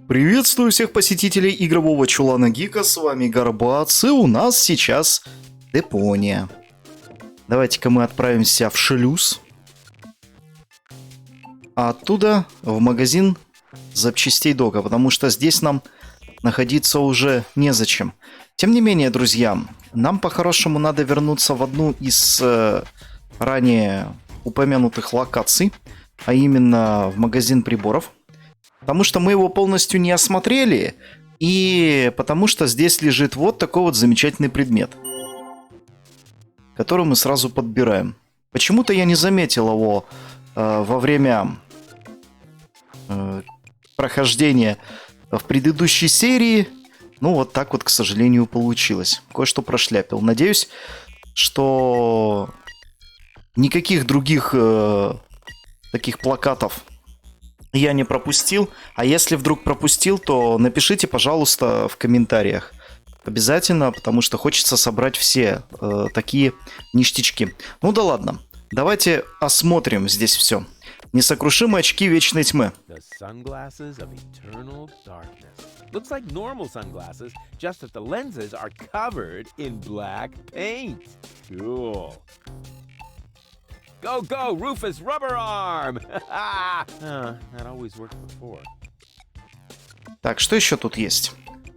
Приветствую всех посетителей игрового чулана Гика, с вами Горбац, и у нас сейчас Депония. Давайте-ка мы отправимся в шлюз, а оттуда в магазин запчастей Дога, потому что здесь нам находиться уже незачем. Тем не менее, друзья, нам по-хорошему надо вернуться в одну из ранее упомянутых локаций, а именно в магазин приборов. Потому что мы его полностью не осмотрели, и потому что здесь лежит вот такой вот замечательный предмет, который мы сразу подбираем. Почему-то я не заметил его во время прохождения в предыдущей серии. Ну, вот так вот, к сожалению, получилось. Кое-что прошляпил. Надеюсь, что никаких других таких плакатов я не пропустил. А если вдруг пропустил, то напишите, пожалуйста, в комментариях. Обязательно, потому что хочется собрать все такие ништячки. Ну да ладно. Давайте осмотрим здесь все. Несокрушимые очки вечной тьмы. Looks like normal sunglasses, just that the lenses are covered in black paint. Cool. Go, go, Rufus Rubber Arm! That always worked before. Так, что еще тут есть?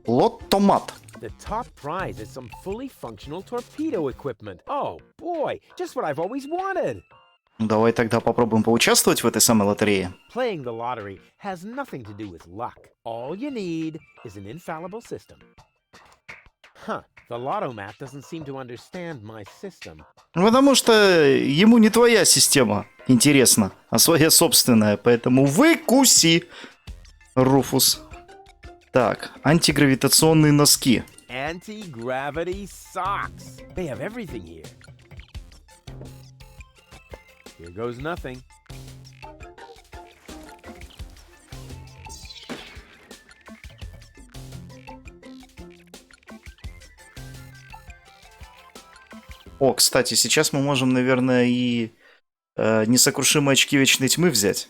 Лот-томат. The top prize is some fully functional torpedo equipment. Oh, boy, just what I've always wanted. Давай тогда попробуем поучаствовать в этой самой лотерее. Playing the lottery has nothing to do with luck. All you need is an infallible system. Huh, the Lotto-Mat doesn't seem to understand my system. Потому что ему не твоя система интересна, а своя собственная. Поэтому выкуси, Руфус. Так, антигравитационные носки. Anti-gravity socks. They have everything here. Here goes nothing. О, кстати, сейчас мы можем, наверное, и несокрушимые очки вечной тьмы взять.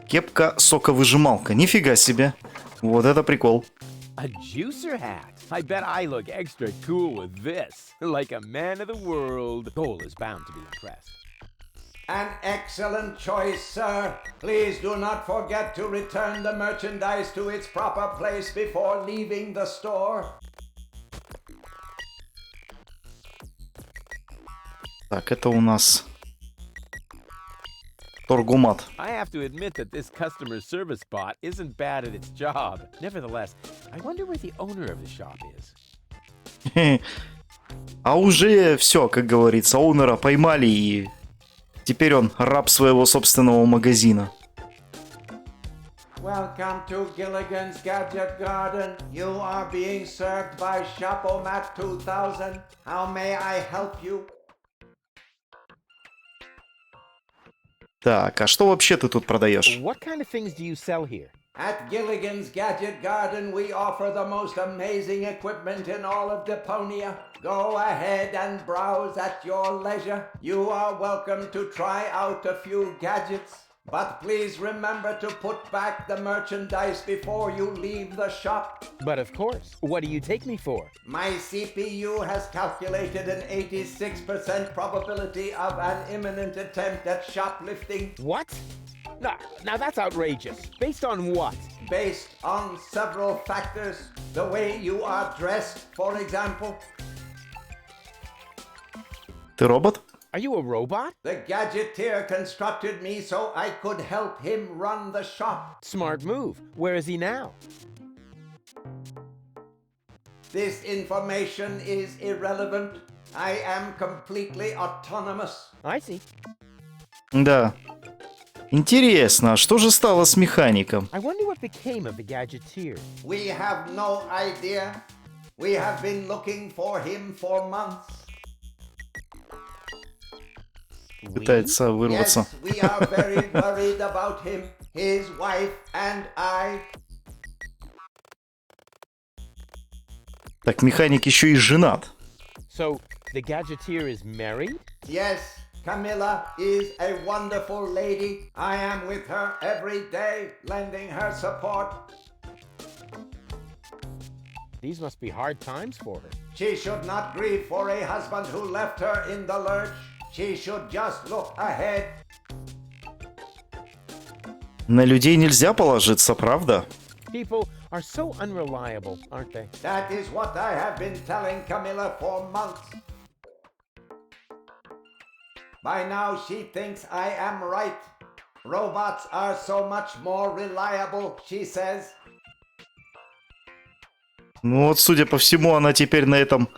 Кепка-соковыжималка. Нифига себе. Вот это прикол. A juicer hat. I bet I look extra cool with this. Like a man of the world. Cole is bound to be impressed. An excellent choice, sir. Please do not forget to return the merchandise to its proper place before leaving the store. Так, это у нас торгумат. I have to admit that this customer service bot isn't bad at its job. Nevertheless, I wonder where the owner of the shop is. А уже все, как говорится, оунера поймали, и теперь он раб своего собственного магазина. Welcome to Gilligan's Gadget Garden. You are being served by Shop-O-Mat 2000. How may I help you? Так, а что вообще ты тут продаешь? What kind of things do you sell here? At Gilligan's Gadget Garden, we offer the most amazing equipment in all of Deponia. Go ahead and browse at your leisure. You are welcome to try out a few gadgets. But please remember to put back the merchandise before you leave the shop. But of course. What do you take me for? My CPU has calculated an 86% probability of an imminent attempt at shoplifting. What? Now that's outrageous. Based on what? Based on several factors. The way you are dressed, for example. Ты робот? Are you a robot? The Gadgeteer constructed me so I could help him run the shop. Smart move. Where is he now? This information is irrelevant. I am completely autonomous. I see. Да. Интересно, а что же стало с механиком? I wonder what became of the Gadgeteer. We have no idea. We have been looking for him for months. Пытается вырваться. Yes, we are very worried about him, his wife, and I. Так, механик еще и женат. So, the Gadgeteer is married? Yes, Camilla is a wonderful lady. I am with her every day, lending her support. These must be hard times for her. She should not grieve for a husband who left her in the lurch. She should just look ahead. На людей нельзя положиться, правда? People are so unreliable, aren't they? That is what I have been telling Camilla for months. By now she thinks I am right. Robots are so much more reliable, she says. Ну вот, судя по всему, она теперь на этом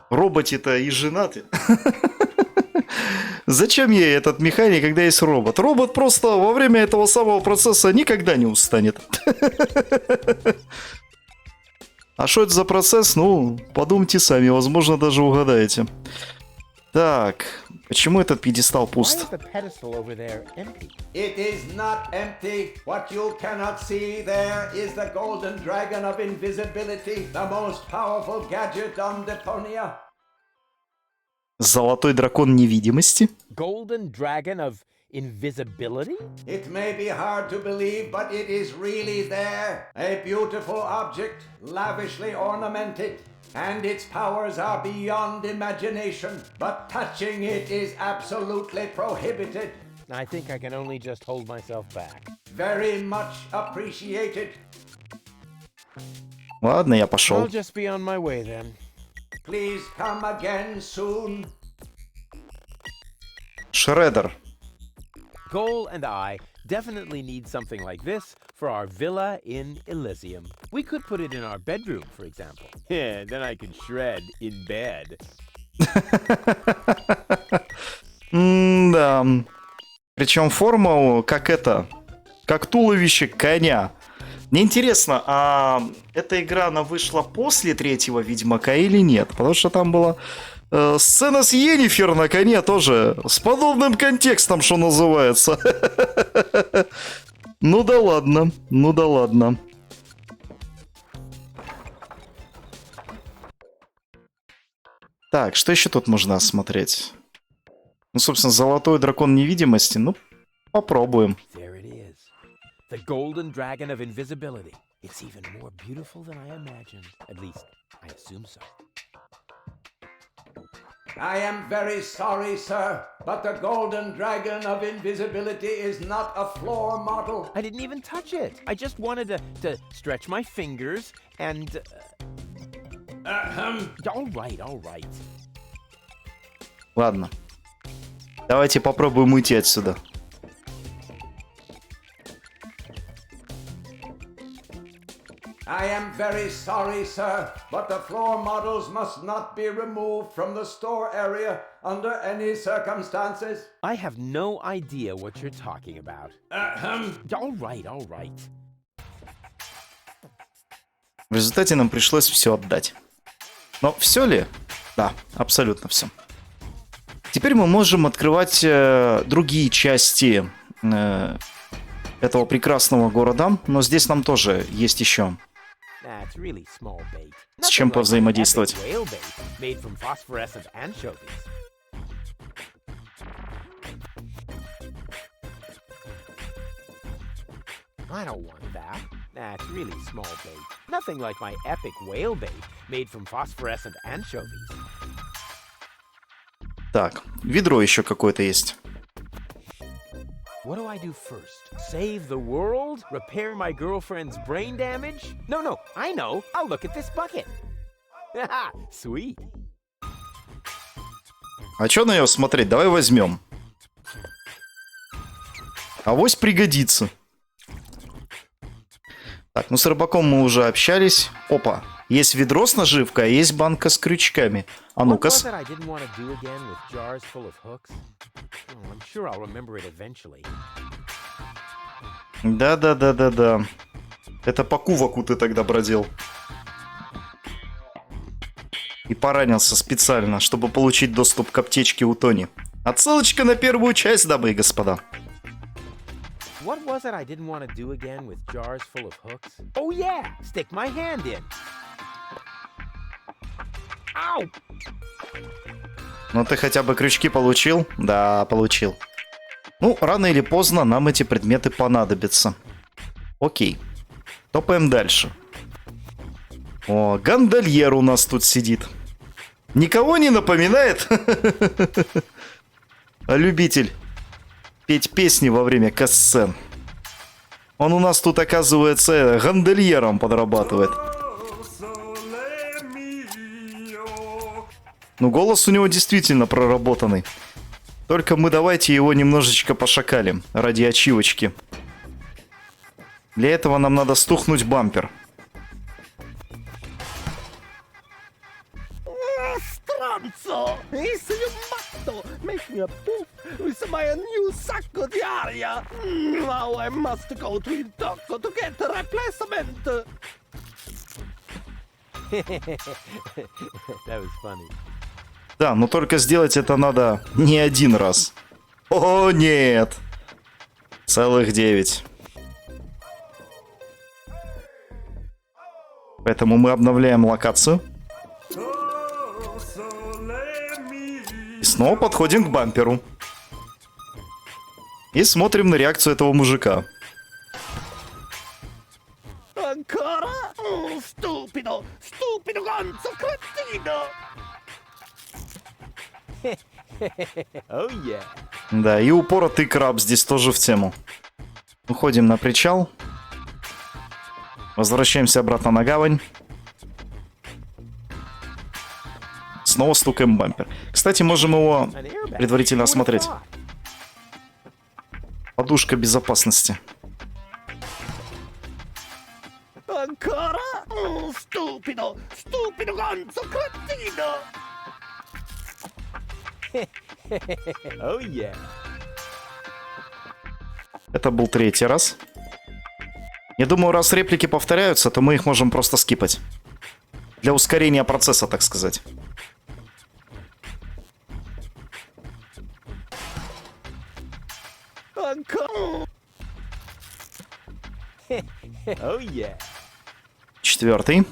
роботе-то и женаты. Зачем ей этот механик, когда есть робот? Робот просто во время этого самого процесса никогда не устанет. А что это за процесс? Ну, подумайте сами, возможно, даже угадаете. Так, почему этот пьедестал Why пуст? is the pedestal over there empty? It is not empty. What you cannot see there is the golden dragon of invisibility, the most powerful gadget on Deponia. Золотой дракон невидимости? Golden Dragon of Invisibility? It may be hard to believe, but it is really there. A beautiful object, lavishly ornamented. And its powers are beyond imagination, but touching it is absolutely prohibited. I think I can only just hold myself back. Very much appreciated. Ладно, я I'll пошел. just be on my way then. Please come again soon. Шредер. Cole and I definitely need something like this for our villa in Elysium. We could put it in our bedroom, for example. Yeah, then I can shred in bed. Да. Причем форма как это, как туловище коня. Мне интересно, а эта игра, она вышла после третьего Ведьмака или нет? Потому что там была сцена с Йеннифер на коне тоже, с подобным контекстом, что называется. Ну да ладно, ну да ладно. Так, что еще тут можно осмотреть? Ну, собственно, золотой дракон невидимости. Ну, попробуем. There it is. The Golden Dragon of Invisibility. It's even more beautiful than I imagined. At least, I assume so. I am very sorry, sir, but the golden dragon of invisibility is not a floor model. I didn't even touch it. I just wanted to stretch my fingers and... All right, all right. Ладно. Давайте попробуем уйти отсюда. I am very sorry, sir, but the floor models must not be removed from the store area under any circumstances. I have no idea what you're talking about. All right, all right. В результате нам пришлось все отдать. Но все ли? Да, абсолютно все. Теперь мы можем открывать другие части этого прекрасного города, но здесь нам тоже есть еще That's really small bait. с чем Nothing like my повзаимодействовать. epic whale bait made from phosphorescent anchovies. I don't want that. That's really small bait. Nothing like my epic whale bait made from phosphorescent anchovies. Так, ведро еще какое-то есть. What do I do first? Save the world? Repair my girlfriend's brain damage? No, I know. I'll look at this bucket. Haha, sweet. А что на нее смотреть? Давай возьмем. Авось пригодится. Так, ну с рыбаком мы уже общались. Опа, есть ведро с наживкой, а есть банка с крючками. А What ну-ка. was it I didn't want to do again with jars full of hooks? Oh, I'm sure I'll remember it eventually. Да. Это по куваку ты тогда бродил. И поранился специально, чтобы получить доступ к аптечке у Тони. Отсылочка на первую часть, дамы и господа. What was it I didn't want to do again with jars full of hooks? Oh yeah, stick my hand in. Ow! Ну ты хотя бы крючки получил? Да, получил. Ну, рано или поздно нам эти предметы понадобятся. Окей. Топаем дальше. О, гондольер у нас тут сидит. Никого не напоминает? Любитель петь песни во время катсцен. Он у нас тут, оказывается, гондольером подрабатывает. Ну, голос у него действительно проработанный. Только мы давайте его немножечко пошакалим ради ачивочки. Для этого нам надо стухнуть бампер. Stronzo! Is you matto? Make me a poof with my new sacco di aria. Now I must go to il tocco to get a replacement. That was funny. Да, но только сделать это надо не один раз. О, нет! Целых 9. Поэтому мы обновляем локацию. И снова подходим к бамперу. И смотрим на реакцию этого мужика. Ancora? Stupido! Stupido ganzo cretino! Oh yeah. Да, и упоротый краб здесь тоже в тему. Уходим на причал. Возвращаемся обратно на гавань. Снова стукаем бампер. Кстати, можем его An airbag. предварительно Who would've осмотреть. thought? Подушка безопасности. Ancora? Stupido! Stupido ganzo cretino! Oh yeah. Это был 3-й раз. Я думаю, раз реплики повторяются, то мы их можем просто скипать. Для ускорения процесса, так сказать. Ancora? Oh yeah. 4-й.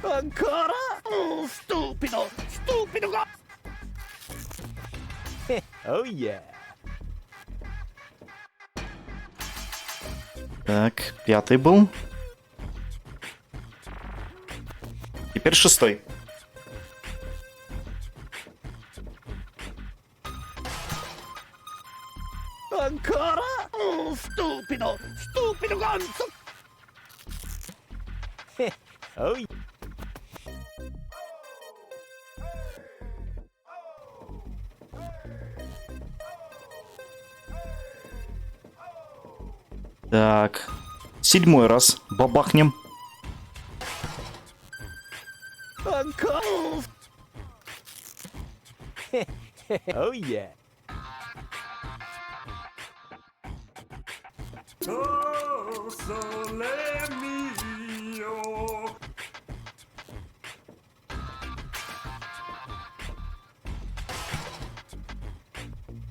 Ancora? Stupido! Stupido ganzo! Oh yeah. Так, 5-й был. Теперь 6-й. Ancora? Stupido! Stupido ganzo! Oh yeah. Так, 7-й раз бабахнем. Ancora? Oh yeah.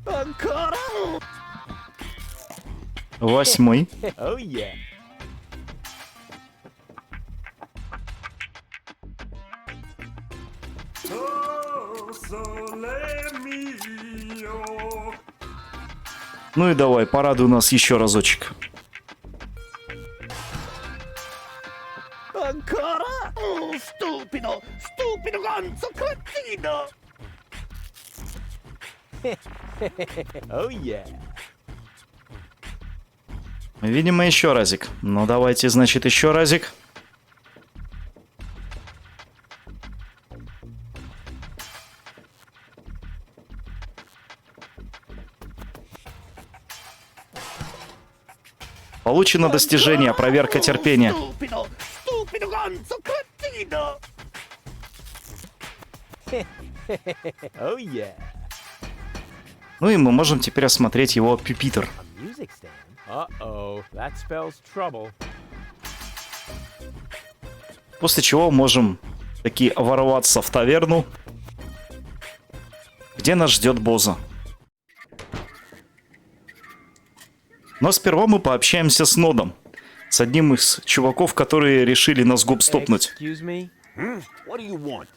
Ancora? 8-й. Oh yeah. Ну и давай, порадуй нас еще разочек. Ancora? Stupido! Stupido ganzo cretino! Oh yeah. Видимо, еще разик. Ну давайте, значит, еще разик. Получено достижение, проверка терпения. Stupido! Stupido ganzo cretino! Oh yeah. Ну и мы можем теперь осмотреть его пюпитр. A music stand. Uh-oh. That spells trouble. После чего можем таки ворваться в таверну, где нас ждет Боза. Но сперва мы пообщаемся с Нодом, с одним из чуваков, которые решили нас гоп-стопнуть. Excuse me? What do you want?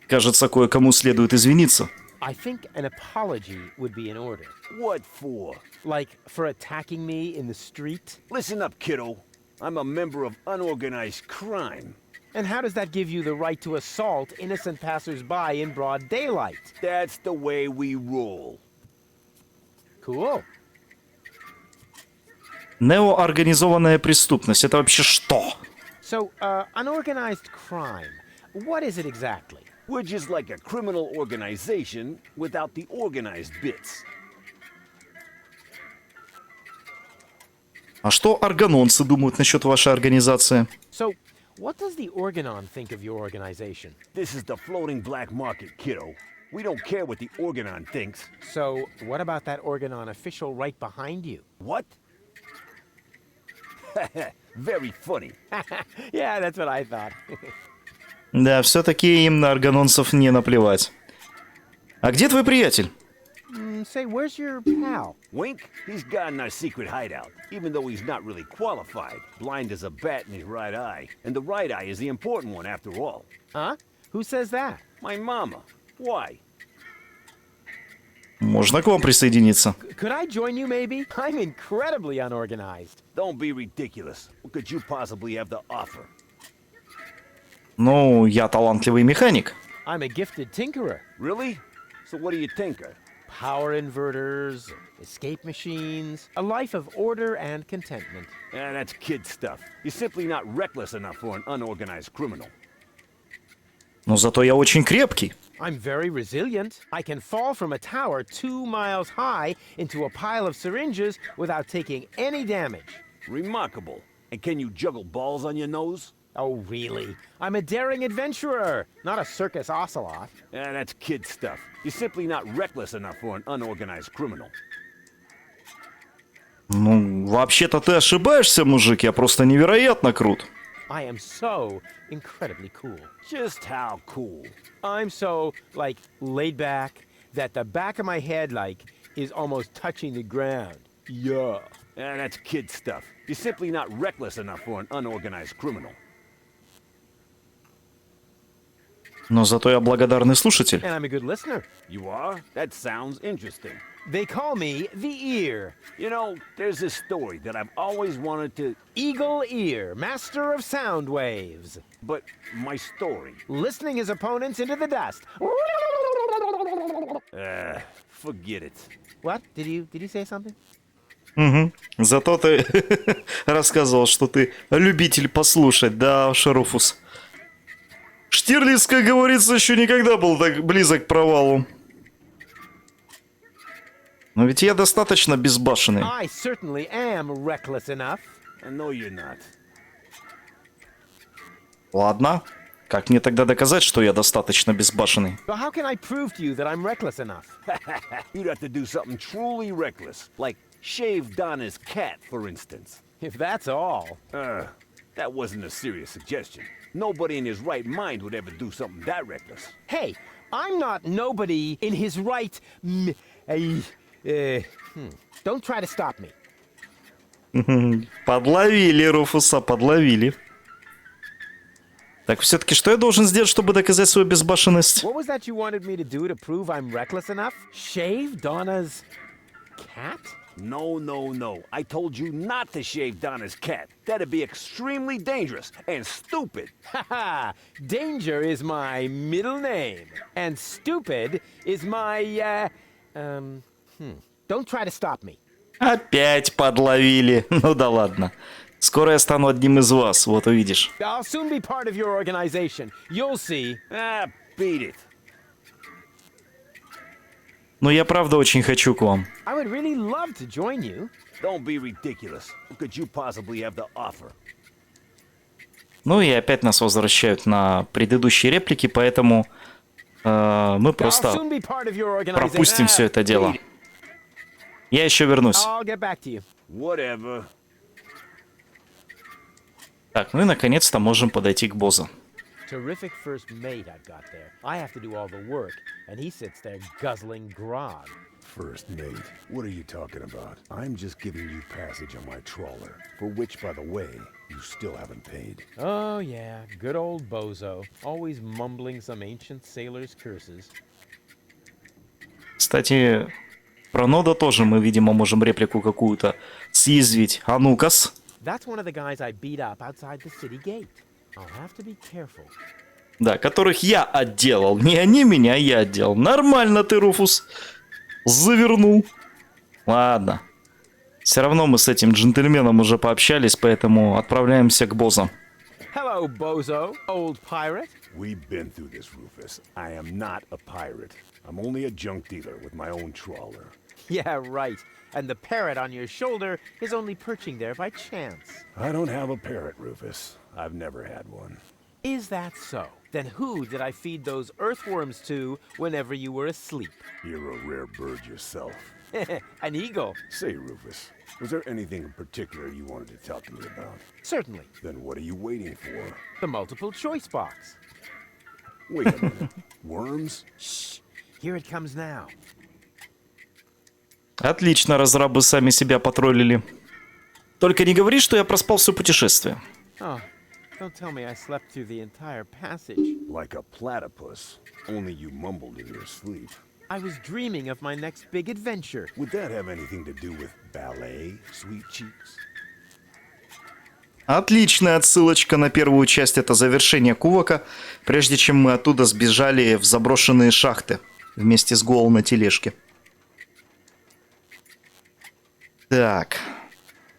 Кажется, кое-кому следует извиниться. I think an apology would be in order. What for? Like for attacking me in the street? Listen up, kiddo. I'm a member of unorganized crime. And how does that give you the right to assault innocent passersby in broad daylight? That's the way we roll. Cool. Неоорганизованная преступность. Это вообще что? So, unorganized crime. What is it exactly? We're just like a criminal organization without the organized bits. А что органонцы думают насчет вашей организации? So, what does the Organon think of your organization? This is the floating black market, kiddo. We don't care what the Organon thinks. So, what about that Organon official right behind you? What? Very funny. Yeah, that's what I thought. Да, все-таки им на органонцев не наплевать. А где твой приятель? Say, where's your pal? Wink, he's got in our secret hideout, even though he's not really qualified. Blind as a bat in his right eye. And the right eye is the important one after all. Huh? Who says that? My mama. Why? Можно к вам присоединиться. Could I join you, maybe? I'm incredibly unorganized. Don't be ridiculous. What could you possibly have to offer? Ну, я талантливый механик. I'm a gifted tinkerer. Really? So what do you tinker? Power inverters, escape machines, a life of order and contentment. That's kid stuff. You're simply not reckless enough for an unorganized criminal. Но зато я очень крепкий. I'm very resilient. I can fall from a tower 2 miles high into a pile of syringes without taking any damage. Remarkable. And can you juggle balls on your nose? Oh, really? I'm a daring adventurer, not a circus ocelot. That's kid stuff. You're simply not reckless enough for an unorganized criminal. Ну, вообще-то ты ошибаешься, мужик. Я просто невероятно крут. I am so incredibly cool. Just how cool? I'm so, like, laid back that the back of my head, like, is almost touching the ground. Yeah. That's kid stuff. You're simply not reckless enough for an unorganized criminal. Но зато я благодарный слушатель. And I'm a good listener. You are? That sounds interesting. They call me the Ear. You know, there's this story that I've always wanted to... Eagle Ear, master of sound waves. But my story... Listening his opponents into the dust. Forget it. What? Did you say something? Угу. Зато ты рассказывал, что ты любитель послушать, да, Шаруфус. Штирлиц, как говорится, еще никогда был так близок к провалу. Но ведь я достаточно безбашенный. I certainly am reckless enough. No, you're not. Ладно. Как мне тогда доказать, что я достаточно безбашенный? But how can I prove to you that I'm reckless enough? You'd have to do something truly reckless, like shave Donna's cat, for instance. If that's all. That wasn't a serious suggestion. Nobody in his right mind would ever do something that reckless. Hey, I'm not nobody in his right. Don't try to stop me. Подловили, Руфуса, подловили. Так, все-таки что я должен сделать, чтобы доказать свою безбашенность? What was that you wanted me to do to prove I'm reckless enough? Shave Donna's cat? No, no, no. I told you not to shave Donna's cat. That'd be extremely dangerous and stupid. Haha! Danger is my middle name, and stupid is my, Don't try to stop me. Опять подловили. Ну да ладно. Скоро я стану одним из вас, вот увидишь. I'll soon be part of your organization. You'll see. Beat it. Но я правда очень хочу к вам. I would really love to join you. Don't be ridiculous. What could you possibly have to offer? Ну и опять нас возвращают на предыдущие реплики, поэтому мы I'll просто soon be part of your organization. пропустим все это дело. Я еще вернусь. I'll get back to you. Whatever. Так, ну и наконец-то можем подойти к боссу. Terrific first mate I've got there. I have to do all the work, and he sits there guzzling grog. First mate, what are you talking about? I'm just giving you passage on my trawler, for which, by the way, you still haven't paid. Oh, yeah, good old Bozo, always mumbling some ancient sailor's curses. Кстати, про Нода тоже мы, видимо, можем реплику какую-то съязвить. А ну-кас. That's one of the guys I beat up outside the city gate. I'll have to be careful. Да, которых я отделал. Не они меня, я отделал. Нормально ты, Руфус. Завернул. Ладно. Все равно мы с этим джентльменом уже пообщались, поэтому отправляемся к боссам. Hello, Bozo, old pirate. We've been through this, Rufus. I am not a pirate. I'm only a junk dealer with my own trawler. Yeah, right. And the parrot on your shoulder is only perching there by chance. I don't have a parrot, Rufus. I've never had one. Is that so? Then who did I feed those earthworms to whenever you were asleep? You're a rare bird yourself. An eagle. Say, Rufus, was there anything in particular you wanted to talk to me about? Certainly. Then what are you waiting for? The multiple choice box. Wait a minute. Worms? Shh. Here it comes now. Отлично, разрабы сами себя потроллили. Только не говори, что я проспал все путешествие. Oh, don't tell me I slept through the entire passage. Like a platypus. Only you mumbled in your sleep. I was dreaming of my next big adventure. Would that have anything to do with ballet, sweet cheeks? Отличная отсылочка на первую часть, это завершение кувока, прежде чем мы оттуда сбежали в заброшенные шахты вместе с Гоул на тележке. Так,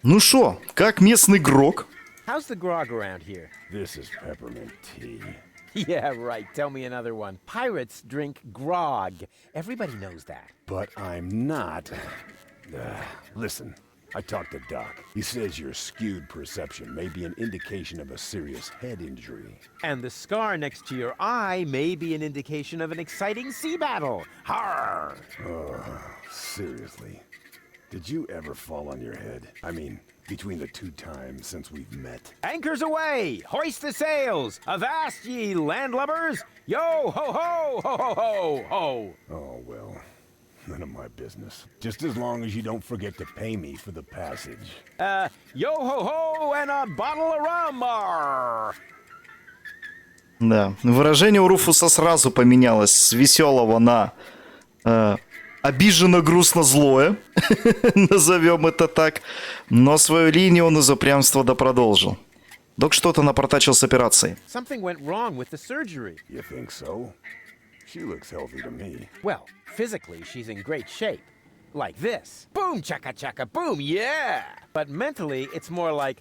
ну шо, как местный грог? How's the grog around here? This is peppermint tea. Yeah, right. Tell me another one. Pirates drink grog. Everybody knows that. But I'm not. Listen, I talked to Doc. He says your skewed perception may be an indication of a serious head injury. And the scar next to your eye may be an indication of an exciting sea battle. Har! Seriously, did you ever fall on your head? I mean, between the 2 times since we've met. Anchors away! Hoist the sails! Avast ye landlubbers! Yo ho ho ho ho ho ho! Oh, well, none of my business. Just as long as you don't forget to pay me for the passage. Yo ho ho and a bottle of rum! Arr! Да, выражение у Руфуса сразу поменялось с веселого на обиженно-грустно-злое, назовем это так, но свою линию он из упрямства продолжил. Док что-то напортачил с операцией. Something went wrong with the surgery. You think so? She looks healthy to me. Well, physically, she's in great shape. Like this. Boom, chaka chaka, boom, yeah! But mentally, it's more like...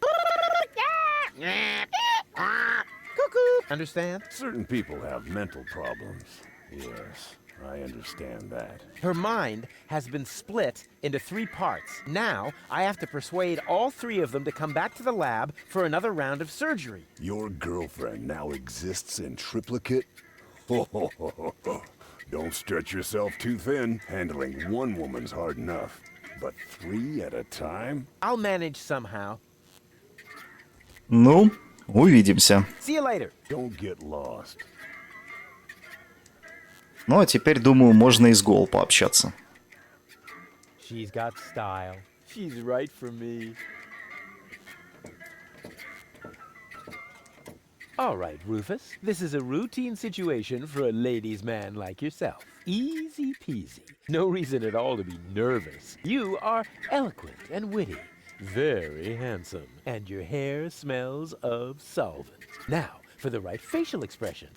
Cuckoo! Understand? Certain people have mental problems. Yes, I understand that. Her mind has been split into 3 parts. Now, I have to persuade all 3 of them to come back to the lab for another round of surgery. Your girlfriend now exists in triplicate? Don't stretch yourself too thin. Handling 1 woman's hard enough. But 3 at a time? I'll manage somehow. Ну, увидимся. See you later. Don't get lost. Ну, а теперь, думаю, можно и с Гоул пообщаться. She's got style. She's right for me. All right, Rufus. This is a routine situation for a ladies' man like yourself. Easy peasy. No reason at all to be nervous. You are eloquent and witty. Very handsome. And your hair smells of solvent. Now, for the right facial expression.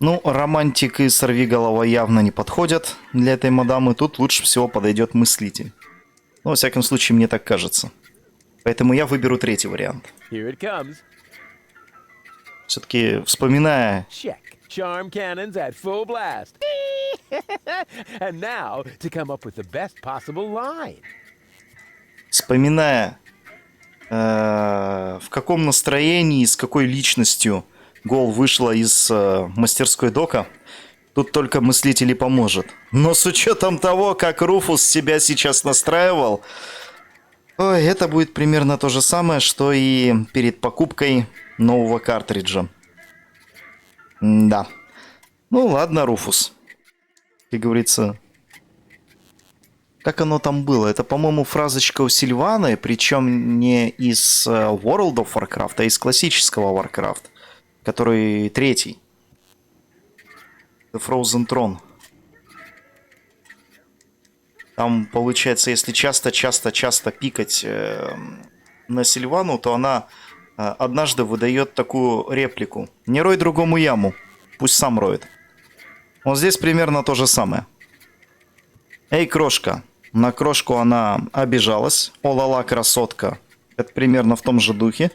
Ну, романтик и сорвиголова явно не подходят для этой мадамы. Тут лучше всего подойдет мыслитель. Ну, во всяком случае, мне так кажется. Поэтому я выберу 3-й вариант. Here it comes. Все-таки, вспоминая... Check. Charm cannons at full blast. And now, to come up with the best possible line. Вспоминая, в каком настроении и с какой личностью Гоул вышла из мастерской Дока, тут только мыслитель и поможет. Но с учетом того, как Руфус себя сейчас настраивал, Ой, это будет примерно то же самое, что и перед покупкой нового картриджа. Да. Ну ладно, Руфус. Как говорится... Как оно там было? Это, по-моему, фразочка у Сильваны, причем не из World of Warcraft, а из классического Warcraft, который третий. The Frozen Throne. Там, получается, если часто пикать на Сильвану, то она однажды выдает такую реплику. Не рой другому яму, пусть сам роет. Вот здесь примерно то же самое. Эй, крошка. На крошку она обижалась. О-ла-ла, красотка. Это примерно в том же духе.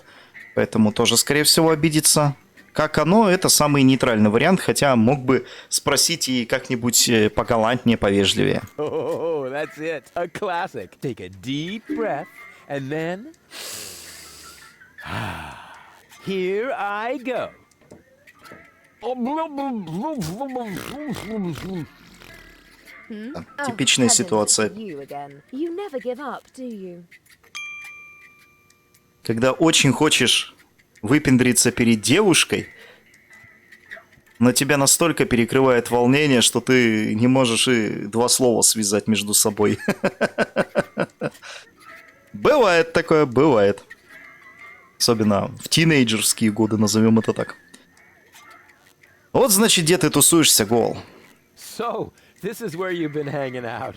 Поэтому тоже, скорее всего, обидится. Как оно, это самый нейтральный вариант. Хотя мог бы спросить и как-нибудь погалантнее, повежливее. Oh, that's it. A classic. Take a deep breath and then. Here I go. Типичная Oh, ситуация. heavens, you again. You never give up, do you? Когда очень хочешь выпендриться перед девушкой, но тебя настолько перекрывает волнение, что ты не можешь и два слова связать между собой. Бывает такое, бывает. Особенно в тинейджерские годы, назовем это так. Вот, значит, где ты тусуешься, Гол. So, this is where you've been hanging out.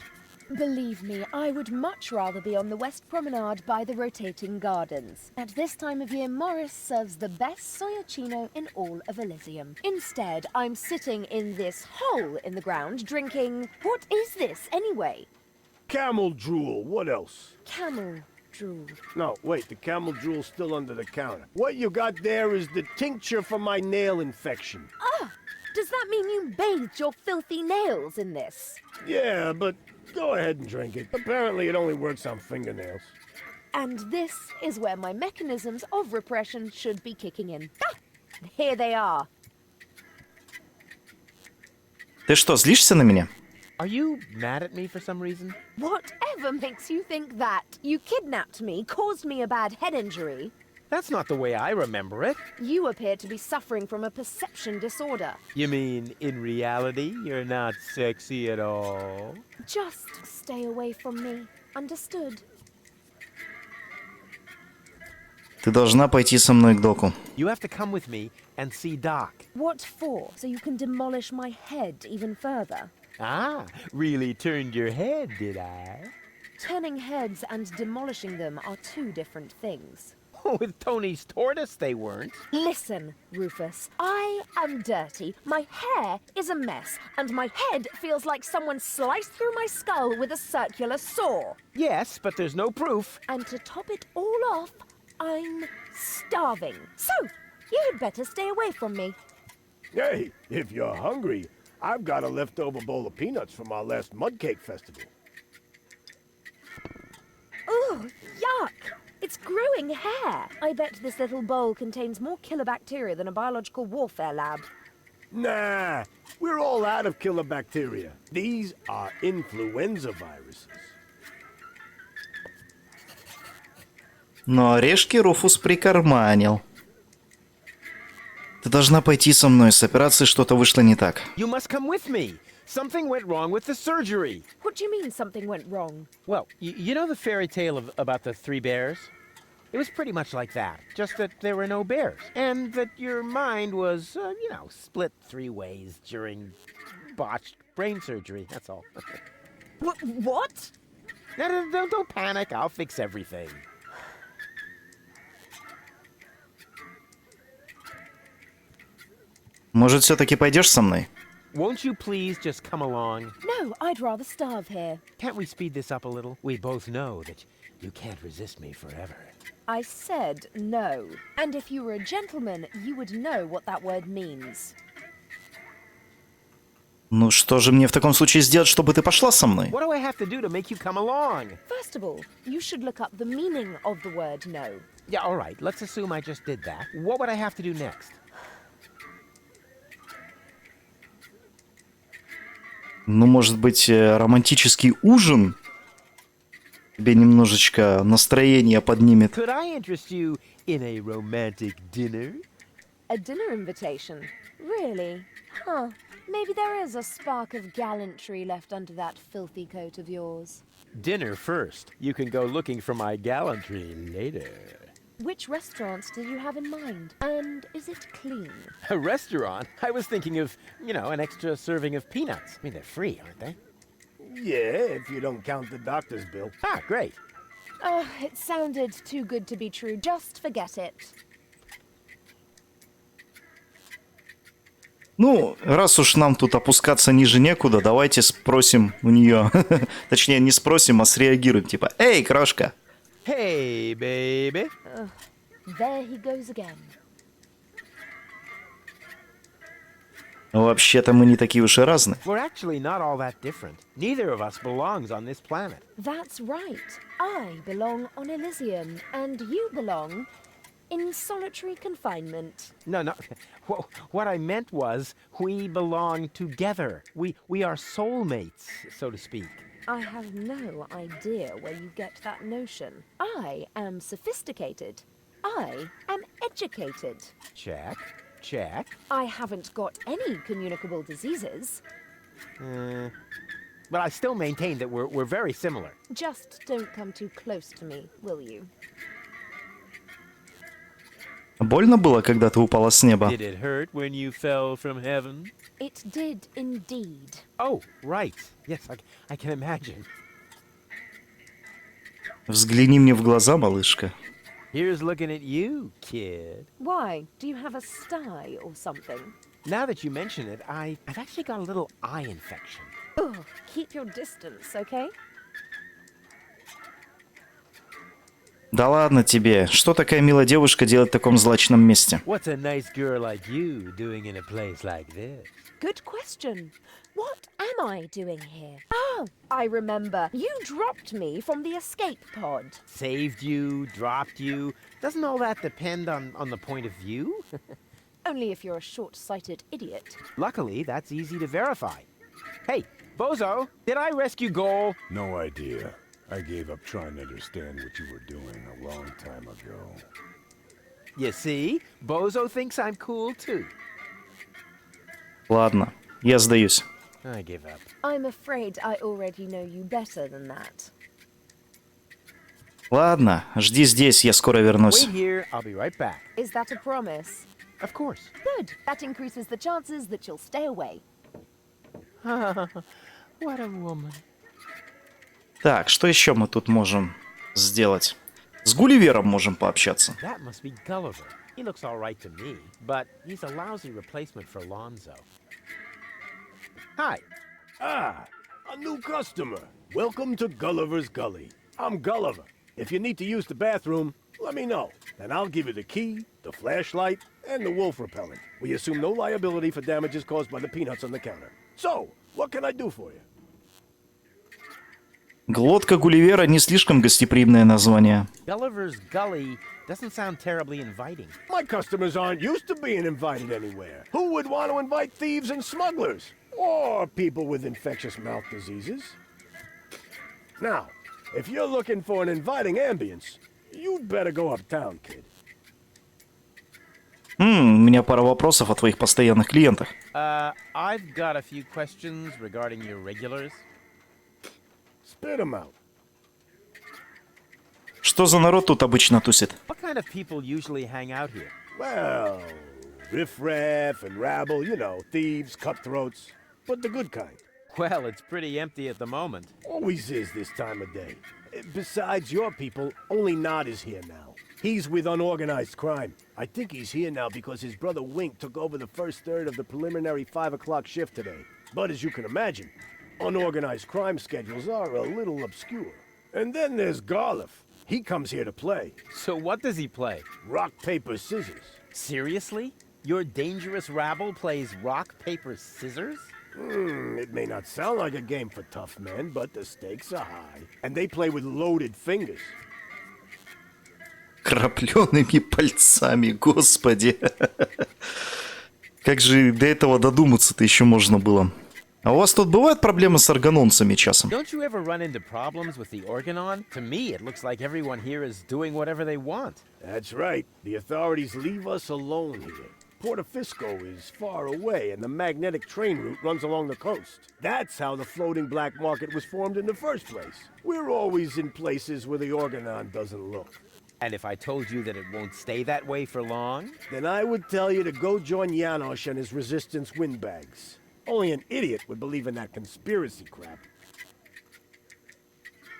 Believe me, I would much rather be on the West Promenade by the rotating gardens. At this time of year, Morris serves the best soyacino in all of Elysium. Instead, I'm sitting in this hole in the ground drinking... What is this, anyway? Camel drool, what else? Camel drool. No, wait, the camel drool's still under the counter. What you got there is the tincture for my nail infection. Does that mean you bathed your filthy nails in this? Yeah, but go ahead and drink it. Apparently it only works on fingernails. And this is where my mechanisms of repression should be kicking in. Ah! Here they are. Ты что, злишься на меня? Are you mad at me for some reason? Whatever makes you think that? You kidnapped me, caused me a bad head injury. That's not the way I remember it. You appear to be suffering from a perception disorder. You mean, in reality, you're not sexy at all? Just stay away from me. Understood? Ты должна пойти со мной к доку. You have to come with me and see Doc. What for? So you can demolish my head even further? Ah, really turned your head, did I? Turning heads and demolishing them are two different things. With Tony's tortoise, they weren't. Listen, Rufus, I am dirty, my hair is a mess, and my head feels like someone sliced through my skull with a circular saw. Yes, but there's no proof. And to top it all off, I'm starving. So, you had better stay away from me. Hey, if you're hungry, I've got a leftover bowl of peanuts from our last mud cake festival. Ooh, yuck! It's growing hair. I bet this little bowl contains more killer bacteria than a biological warfare lab. Nah, we're all out of killer bacteria. These are influenza viruses. Но орешки Руфус прикарманил. Ты должна пойти со мной. С операцией что-то вышло не так. You must come with me. Something went wrong with the surgery. What do you mean something went wrong? Well, you know the fairy tale about the three bears? It was pretty much like that, just that there were no bears. And that your mind was, split three ways during botched brain surgery, that's all. What? No, don't panic, I'll fix everything. Может, все-таки пойдешь со мной? Won't you please just come along? No, I'd rather starve here. Can't we speed this up a little? We both know that you can't resist me forever. I said no. And if you were a gentleman, you would know what that word means. Ну что же мне в таком случае сделать, чтобы ты пошла со мной? What do I have to do to make you come along? First of all, you should look up the meaning of the word no. Yeah, all right, let's assume I just did that. What would I have to do next? Ну, может быть, романтический ужин? тебе немножечко настроение поднимет. Could I interest you in a romantic dinner? A dinner invitation? Really? Huh. Maybe there is a spark of gallantry left under that filthy coat of yours. Dinner first. You can go looking for my gallantry later. Which restaurant did you have in mind? And is it clean? A restaurant? I was thinking of, an extra serving of peanuts. I mean, they're free, aren't they? Yeah, if you don't count the doctor's bill. Ah, great. Oh, it sounded too good to be true. Just forget it. Ну, раз уж нам тут опускаться ниже некуда, давайте спросим у нее. Точнее, не спросим, а среагируем. Типа, эй, крошка. Hey, baby. There he goes again. Вообще-то мы не такие уж и разные. We're actually not all that different. Neither of us belongs on this planet. That's right. I belong on Elysium, and you belong in solitary confinement. No. What I meant was we belong together. We are soulmates, so to speak. I have no idea where you get that notion. I am sophisticated. I am educated. Check. I haven't got any communicable diseases. But I still maintain that we're very similar. Just don't come too close to me, will you? Больно было, когда ты упала с неба? Did it hurt when you fell from heaven? It did indeed. Oh, right. Yes, I can imagine. Взгляни мне в глаза, малышка. Here's looking at you, kid. Why? Do you have a sty or something? Now that you mention it, I've actually got a little eye infection. Ugh, keep your distance, okay? Да ладно тебе. Что такая милая девушка делает в таком злачном месте? What's a nice girl like you doing in a place like this? Good question. What am I doing here? Oh, I remember. You dropped me from the escape pod. Saved you, dropped you. Doesn't all that depend on the point of view? Only if you're a short-sighted idiot. Luckily, that's easy to verify. Hey, Bozo, did I rescue Goal? No idea. I gave up trying to understand what you were doing a long time ago. You see? Bozo thinks I'm cool too. Ладно, я сдаюсь. I give up. I'm afraid I already know you better than that. Ладно, жди здесь, я скоро вернусь. Wait here, I'll be right back. Is that a promise? Of course. Good. That increases the chances that you'll stay away. What a woman. Так, что еще мы тут можем сделать? С Гулливером можем пообщаться. That must be Gulliver. He looks all right to me, but he's a lousy replacement for Lonzo. Hi. Ah, a new customer. Welcome to Gulliver's Gully. I'm Gulliver. If you need to use the bathroom, let me know. And I'll give you the key, the flashlight, and the wolf repellent. We assume no liability for damages caused by the peanuts on the counter. So, what can I do for you? Глотка Гулливера не слишком гостеприимное название. Gulliver's Gully doesn't sound terribly inviting. My customers aren't used to being invited anywhere. Who would want to invite thieves and smugglers? Or people with infectious mouth diseases? Now, if you're looking for an inviting ambience, you'd better go uptown, kid. У меня пара вопросов о твоих постоянных клиентах. I've got a few questions regarding your regulars. Spit 'em out. Что за народ тут обычно тусит? What kind of people usually hang out here? Well, riffraff and rabble, you know, thieves, cutthroats, but the good kind. Well, it's pretty empty at the moment. Always is this time of day. Besides your people, only Nod is here now. He's with unorganized crime. I think he's here now because his brother Wink took over the first third of the preliminary 5 o'clock shift today. But as you can imagine, unorganized crime schedules are a little obscure. And then there's Garliff. He comes here to play. So what does he play? Rock, paper, scissors. Seriously? Your dangerous rabble plays rock, paper, scissors? It may not sound like a game for tough men, but the stakes are high. And they play with loaded fingers. Крапленными пальцами, господи. Как же до этого додуматься-то еще можно было? А у вас тут бывают проблемы с органонцами часом? Don't you ever run into problems with the Organon? To me, it looks like everyone here is doing whatever they want. That's right. The authorities leave us alone here. Porto Fisco is far away, and the magnetic train route runs along the coast. That's how the floating black market was formed in the first place. We're always in places where the Organon doesn't look. And if I told you that it won't stay that way for long? Then I would tell you to go join Janosch and his resistance windbags. Only an idiot would believe in that conspiracy crap.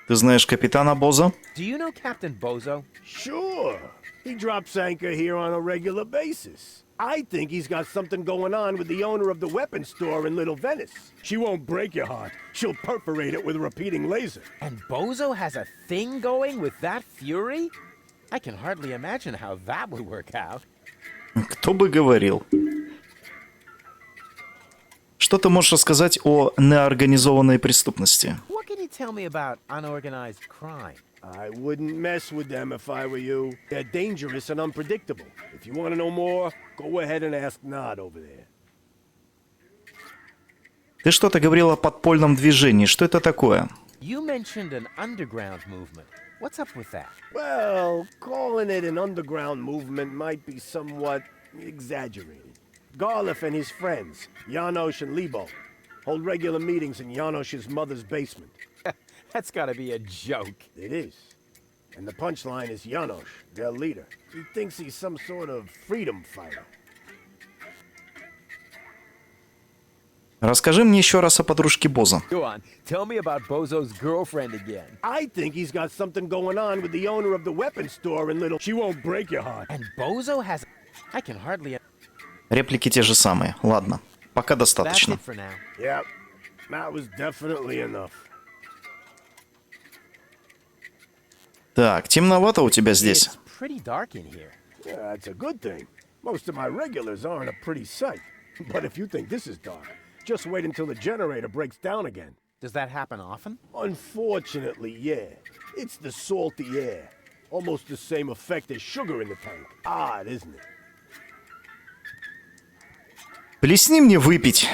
Ты знаешь капитана Боза? Do you know Captain Bozo? Sure. He drops anchor here on a regular basis. I think he's got something going on with the owner of the weapons store in Little Venice. She won't break your heart. She'll perforate it with a repeating laser. And Bozo has a thing going with that fury? I can hardly imagine how that would work out. Кто бы говорил. Что ты можешь рассказать о неорганизованной преступности? What can you tell me about unorganized crime? I wouldn't mess with them if I were you. They're dangerous and unpredictable. If you want to know more, go ahead and ask Nod over there. Ты что-то говорил о подпольном движении. Что это такое? You mentioned an underground movement. What's up with that? Well, calling it an underground movement might be somewhat exaggerated. Garliff and his friends, Janosch and Lebo, hold regular meetings in Janosch's mother's basement. That's gotta be a joke. It is. And the punchline is Janosch, their leader. He thinks he's some sort of freedom fighter. Расскажи мне еще раз о подружке Боза. Go on, tell me about Bozo's girlfriend again. I think he's got something going on with the owner of the weapons store in Little... She won't break your heart. And Bozo has... I can hardly... Реплики те же самые. Ладно, пока That's достаточно. it for now. Yep, that was definitely enough. Так, темновато у тебя здесь. It's pretty dark in here. Yeah, that's a good thing. Most of my regulars aren't a pretty sight. But if you think this is dark, just wait until the generator breaks down again. Does that happen often? Unfortunately, yeah. It's the salty air. Almost the same effect as sugar in the tank. Odd, isn't it? Плесни мне выпить.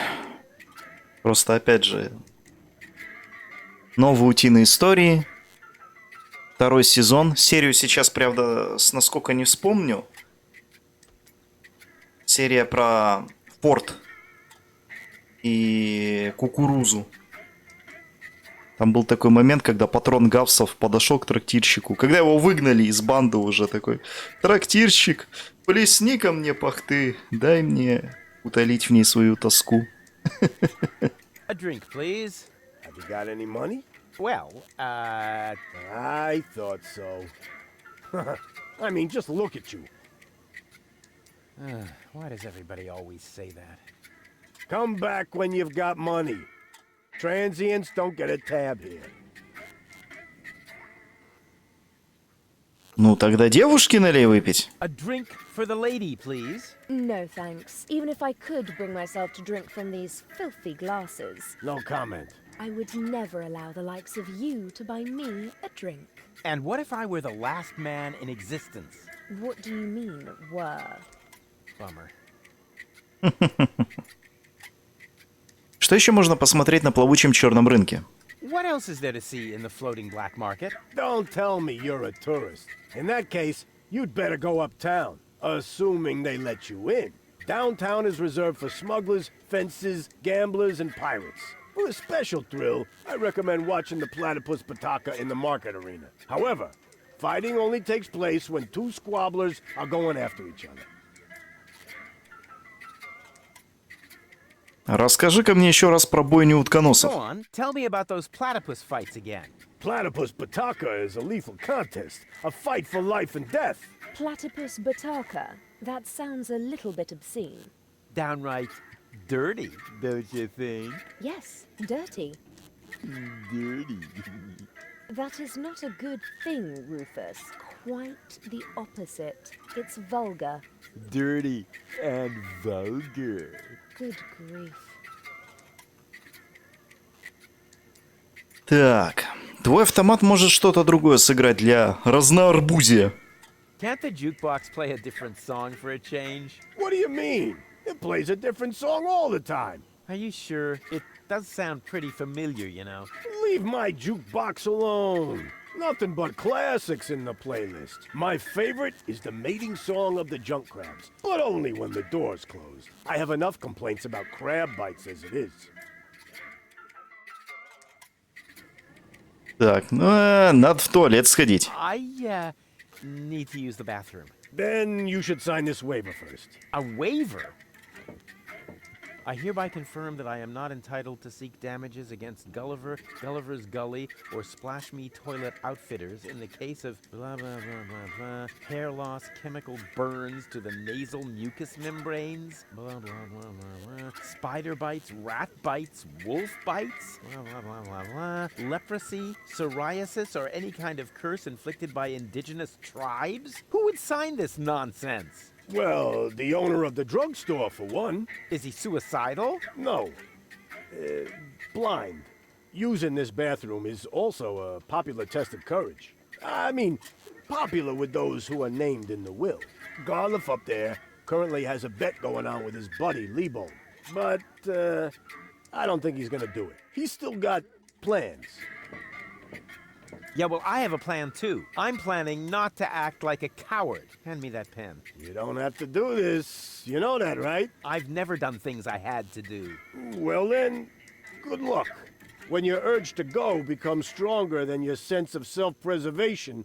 Просто, опять же, новые утиные истории. Второй сезон. Серию сейчас, правда, насколько не вспомню. Серия про порт и кукурузу. Там был такой момент, когда патрон Гавсов подошел к трактирщику. Когда его выгнали из банды уже такой. Трактирщик, плесни ко мне пахты. Дай мне утолить в ней свою тоску. A drink, please. Have you got any money? Well, I thought so. I mean, just look at you. why does everybody always say that? Come back when you've got money. Transients don't get a tab here. Ну, тогда девушке налей выпить. A drink for the lady, please. No thanks. Even if I could bring myself to drink from these filthy glasses, No comment. I would never allow the likes of you to buy me a drink. And what if I were the last man in existence? What do you mean, were? Bummer. Что еще можно посмотреть на плавучем черном рынке? What else is there to see in the floating black market? Don't tell me you're a tourist. In that case, you'd better go uptown, assuming they let you in. Downtown is reserved for smugglers, fences, gamblers, and pirates. For a special thrill, I recommend watching the Platypus Pataka in the market arena. However, fighting only takes place when two squabblers are going after each other. Расскажи-ка мне еще раз про бойню Go утконосов. on, tell me about those platypus fights again. Platypus Pataka is a lethal contest, a fight for life and death. Platypus bataka. That sounds a little bit obscene. Downright dirty, don't you think? Yes, dirty. Dirty. That is not a good thing, Rufus. Quite the opposite. It's vulgar. Dirty and vulgar. Good grief. Так, твой автомат может что-то другое сыграть для разноарбузия. Can't the jukebox play a different song for a change? What do you mean? It plays a different song all the time. Are you sure? It does sound pretty familiar, you know. Leave my jukebox alone. Nothing but classics in the playlist. My favorite is the mating song of the junk crabs, but only when the door's closed. I have enough complaints about crab bites as it is. Так, ну, надо в туалет сходить. I need to use the bathroom. Then you should sign this waiver first. A waiver? I hereby confirm that I am not entitled to seek damages against Gulliver, Gulliver's Gully, or Splash Me Toilet Outfitters in the case of blah blah blah blah blah, hair loss, chemical burns to the nasal mucous membranes, blah blah blah blah blah, spider bites, rat bites, wolf bites, blah blah blah blah blah, leprosy, psoriasis, or any kind of curse inflicted by indigenous tribes? Who would sign this nonsense? Well, the owner of the drugstore, for one. Is he suicidal? No. Blind. Using this bathroom is also a popular test of courage. I mean, popular with those who are named in the will. Garliff up there currently has a bet going on with his buddy, Lebone. But, I don't think he's gonna do it. He's still got plans. Yeah, well, I have a plan too. I'm planning not to act like a coward. Hand me that pen. You don't have to do this. You know that, right? I've never done things I had to do. Well then, good luck. When your urge to go becomes stronger than your sense of self-preservation,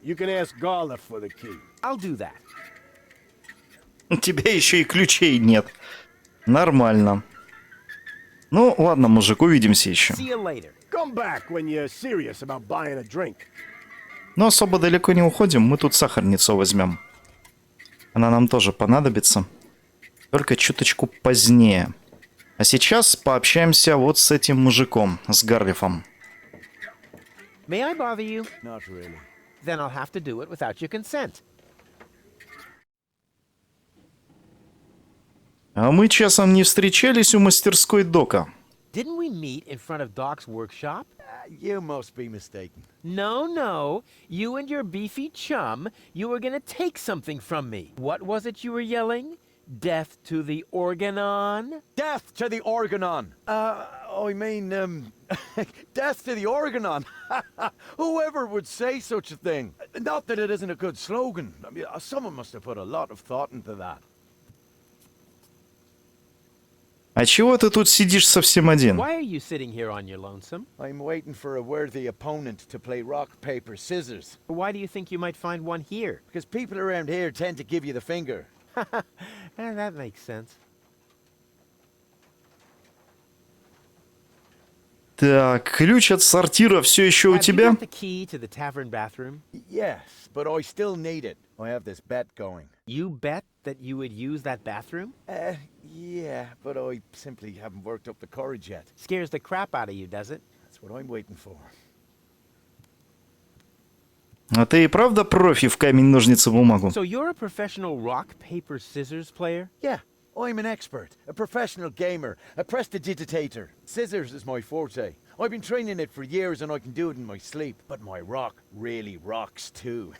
you can ask Garliff for the key. I'll do that. У тебя еще и ключей нет. Нормально. Ну, ладно, мужик, увидимся еще. See you later. Come back when you're serious about buying a drink. Но особо далеко не уходим, мы тут сахарницу возьмем. Она нам тоже понадобится. Только чуточку позднее. А сейчас пообщаемся вот с этим мужиком, с Гарлифом. May I bother you? Not really. Then I'll have to do it without your consent. А мы часом не встречались у мастерской Дока. Didn't we meet in front of Doc's workshop? You must be mistaken. No. You and your beefy chum, you were gonna take something from me. What was it you were yelling? Death to the Organon? Death to the Organon! I mean, death to the Organon! Whoever would say such a thing? Not that it isn't a good slogan. I mean, someone must have put a lot of thought into that. А чего ты тут сидишь совсем один? Why are you sitting here on your lonesome? I'm waiting for a worthy opponent to play rock, paper, scissors. Why do you think you might find one here? Because people around here tend to give you the finger. That makes sense. Так, ключ от сортира все еще у Have you тебя? got the key to the tavern bathroom? Yes, but I still need it. I have this bet going. You bet that you would use that bathroom? Yeah, but I simply haven't worked up the courage yet. Scares the crap out of you, does it? That's what I'm waiting for. А ты и правда профи в камень, ножницы, бумагу? So you're a professional rock, paper, scissors player? Yeah, I'm an expert, a professional gamer, a prestidigitator. Scissors is my forte. I've been training it for years and I can do it in my sleep. But my rock really rocks too.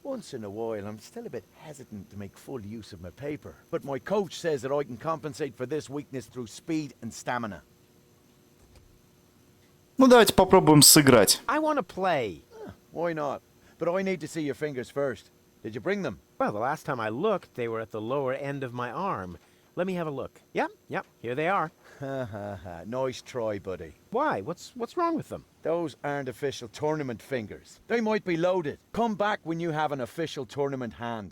Once in a while, I'm still a bit hesitant to make full use of my paper. But my coach says that I can compensate for this weakness through speed and stamina. Ну, давайте попробуем сыграть. I want to play. Why not? But I need to see your fingers first. Did you bring them? Well, the last time I looked, they were at the lower end of my arm. Let me have a look. Yep, here they are. Nice try, buddy. Why? What's wrong with them? Those aren't official tournament fingers. They might be loaded. Come back when you have an official tournament hand.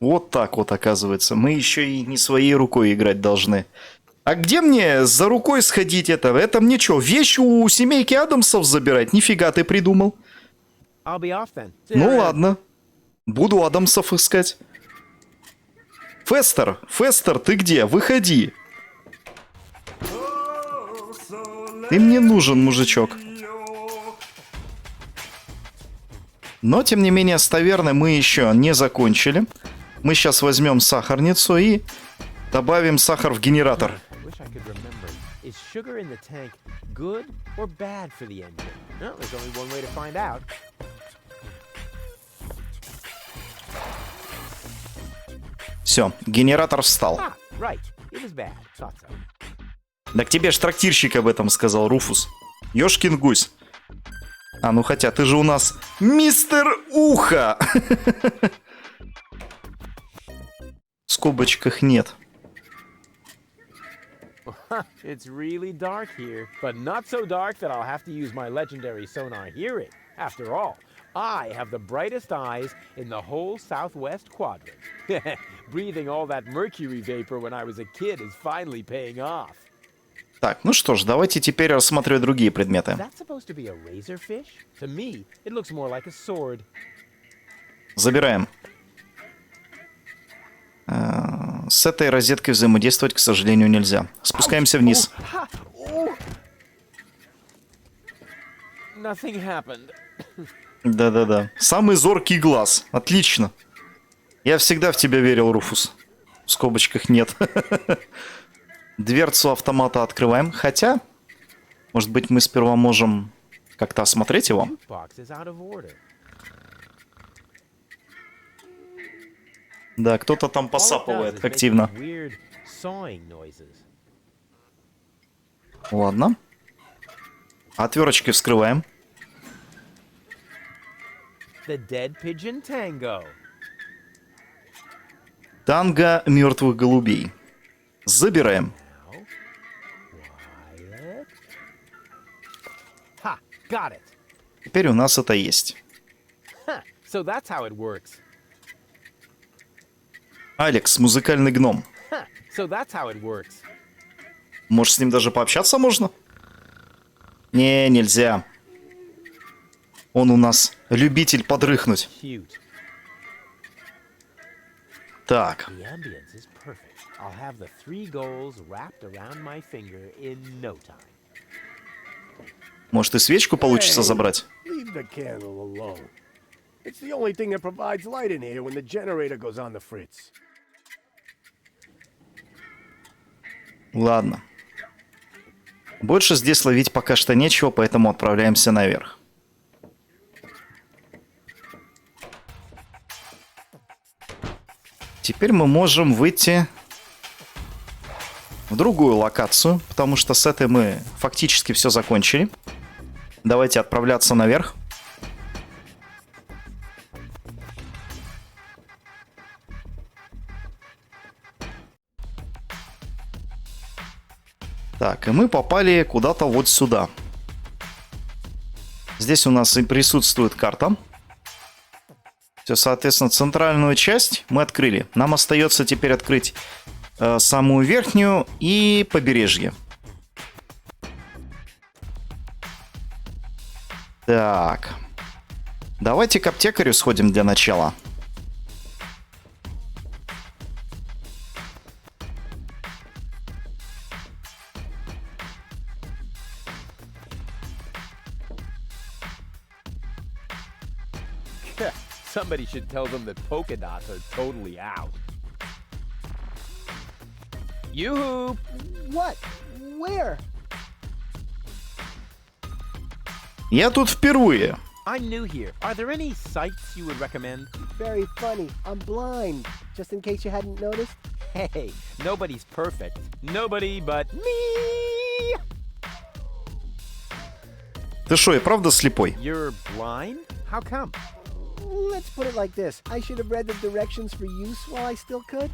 Вот так вот, оказывается. Мы еще и не своей рукой играть должны. А где мне за рукой сходить это? Это мне что, вещь у семейки Адамсов забирать? Нифига ты придумал. I'll be off then. Ну ладно. Буду Адамсов искать. Фестер, ты где? Выходи. Ты мне нужен, мужичок. Но, тем не менее, с таверны мы еще не закончили. Мы сейчас возьмем сахарницу и добавим сахар в генератор. Wish I could remember. Is sugar in the tank good or bad for the engine? No, there's only one way to find out. Все, генератор встал. Ah, right. It was bad. Thought so. Так тебе ж трактирщик об этом сказал, Руфус. Ёшкин гусь. А, ну хотя ты же у нас мистер Ухо. В скобочках нет. It's really dark here, but not so dark that I'll have to use my legendary sonar hearing. After all, I have the brightest eyes in the whole southwest quadrant. Breathing all that mercury vapor when I was a kid is finally paying off. Так, ну что ж, давайте теперь рассматривать другие предметы. Is that supposed to be a razorfish? To me, it looks more like a sword. Забираем. С этой розеткой взаимодействовать, к сожалению, нельзя. Спускаемся вниз. Ha! Oh! Nothing happened. Да-да-да. Самый зоркий глаз. Отлично. Я всегда в тебя верил, Руфус. В скобочках нет. Дверцу автомата открываем. Хотя, может быть, мы сперва можем как-то осмотреть его. Jukebox is out of order. Да, кто-то там All it does посапывает is make активно. weird sawing noises. Ладно. Отверточкой вскрываем. The Dead Pigeon Tango. Танго мертвых голубей. Забираем. Now, quiet. Ha! Got it. Теперь у нас это есть. Huh, so that's how it works. Алекс, музыкальный гном. Huh, so that's how it works. Может, с ним даже пообщаться можно? Не, нельзя. Он у нас любитель подрыхнуть. Cute. Так, The ambience is perfect. I'll have the 3 goals wrapped around my finger in no time. может и свечку получится Hey, забрать? Leave the candle alone. It's the only thing that provides light in here when the generator goes on the fritz. Ладно. Больше здесь ловить пока что нечего, поэтому отправляемся наверх. Теперь мы можем выйти в другую локацию, потому что с этой мы фактически все закончили. Давайте отправляться наверх. Так, и мы попали куда-то вот сюда. Здесь у нас и присутствует карта. Все, соответственно, центральную часть мы открыли. Нам остается теперь открыть самую верхнюю и побережье. Так. Давайте к аптекарю сходим для начала. Somebody should tell them that polka dots are totally out. Yoo-hoo! What? Where? Я тут впервые. I'm new here. Are there any sites you would recommend? Very funny. I'm blind. Just in case you hadn't noticed. Hey, nobody's perfect. Nobody but me! Ты шо, и правда слепой? You're blind? How come? Let's put it like this. I should have read the directions for use while I still could.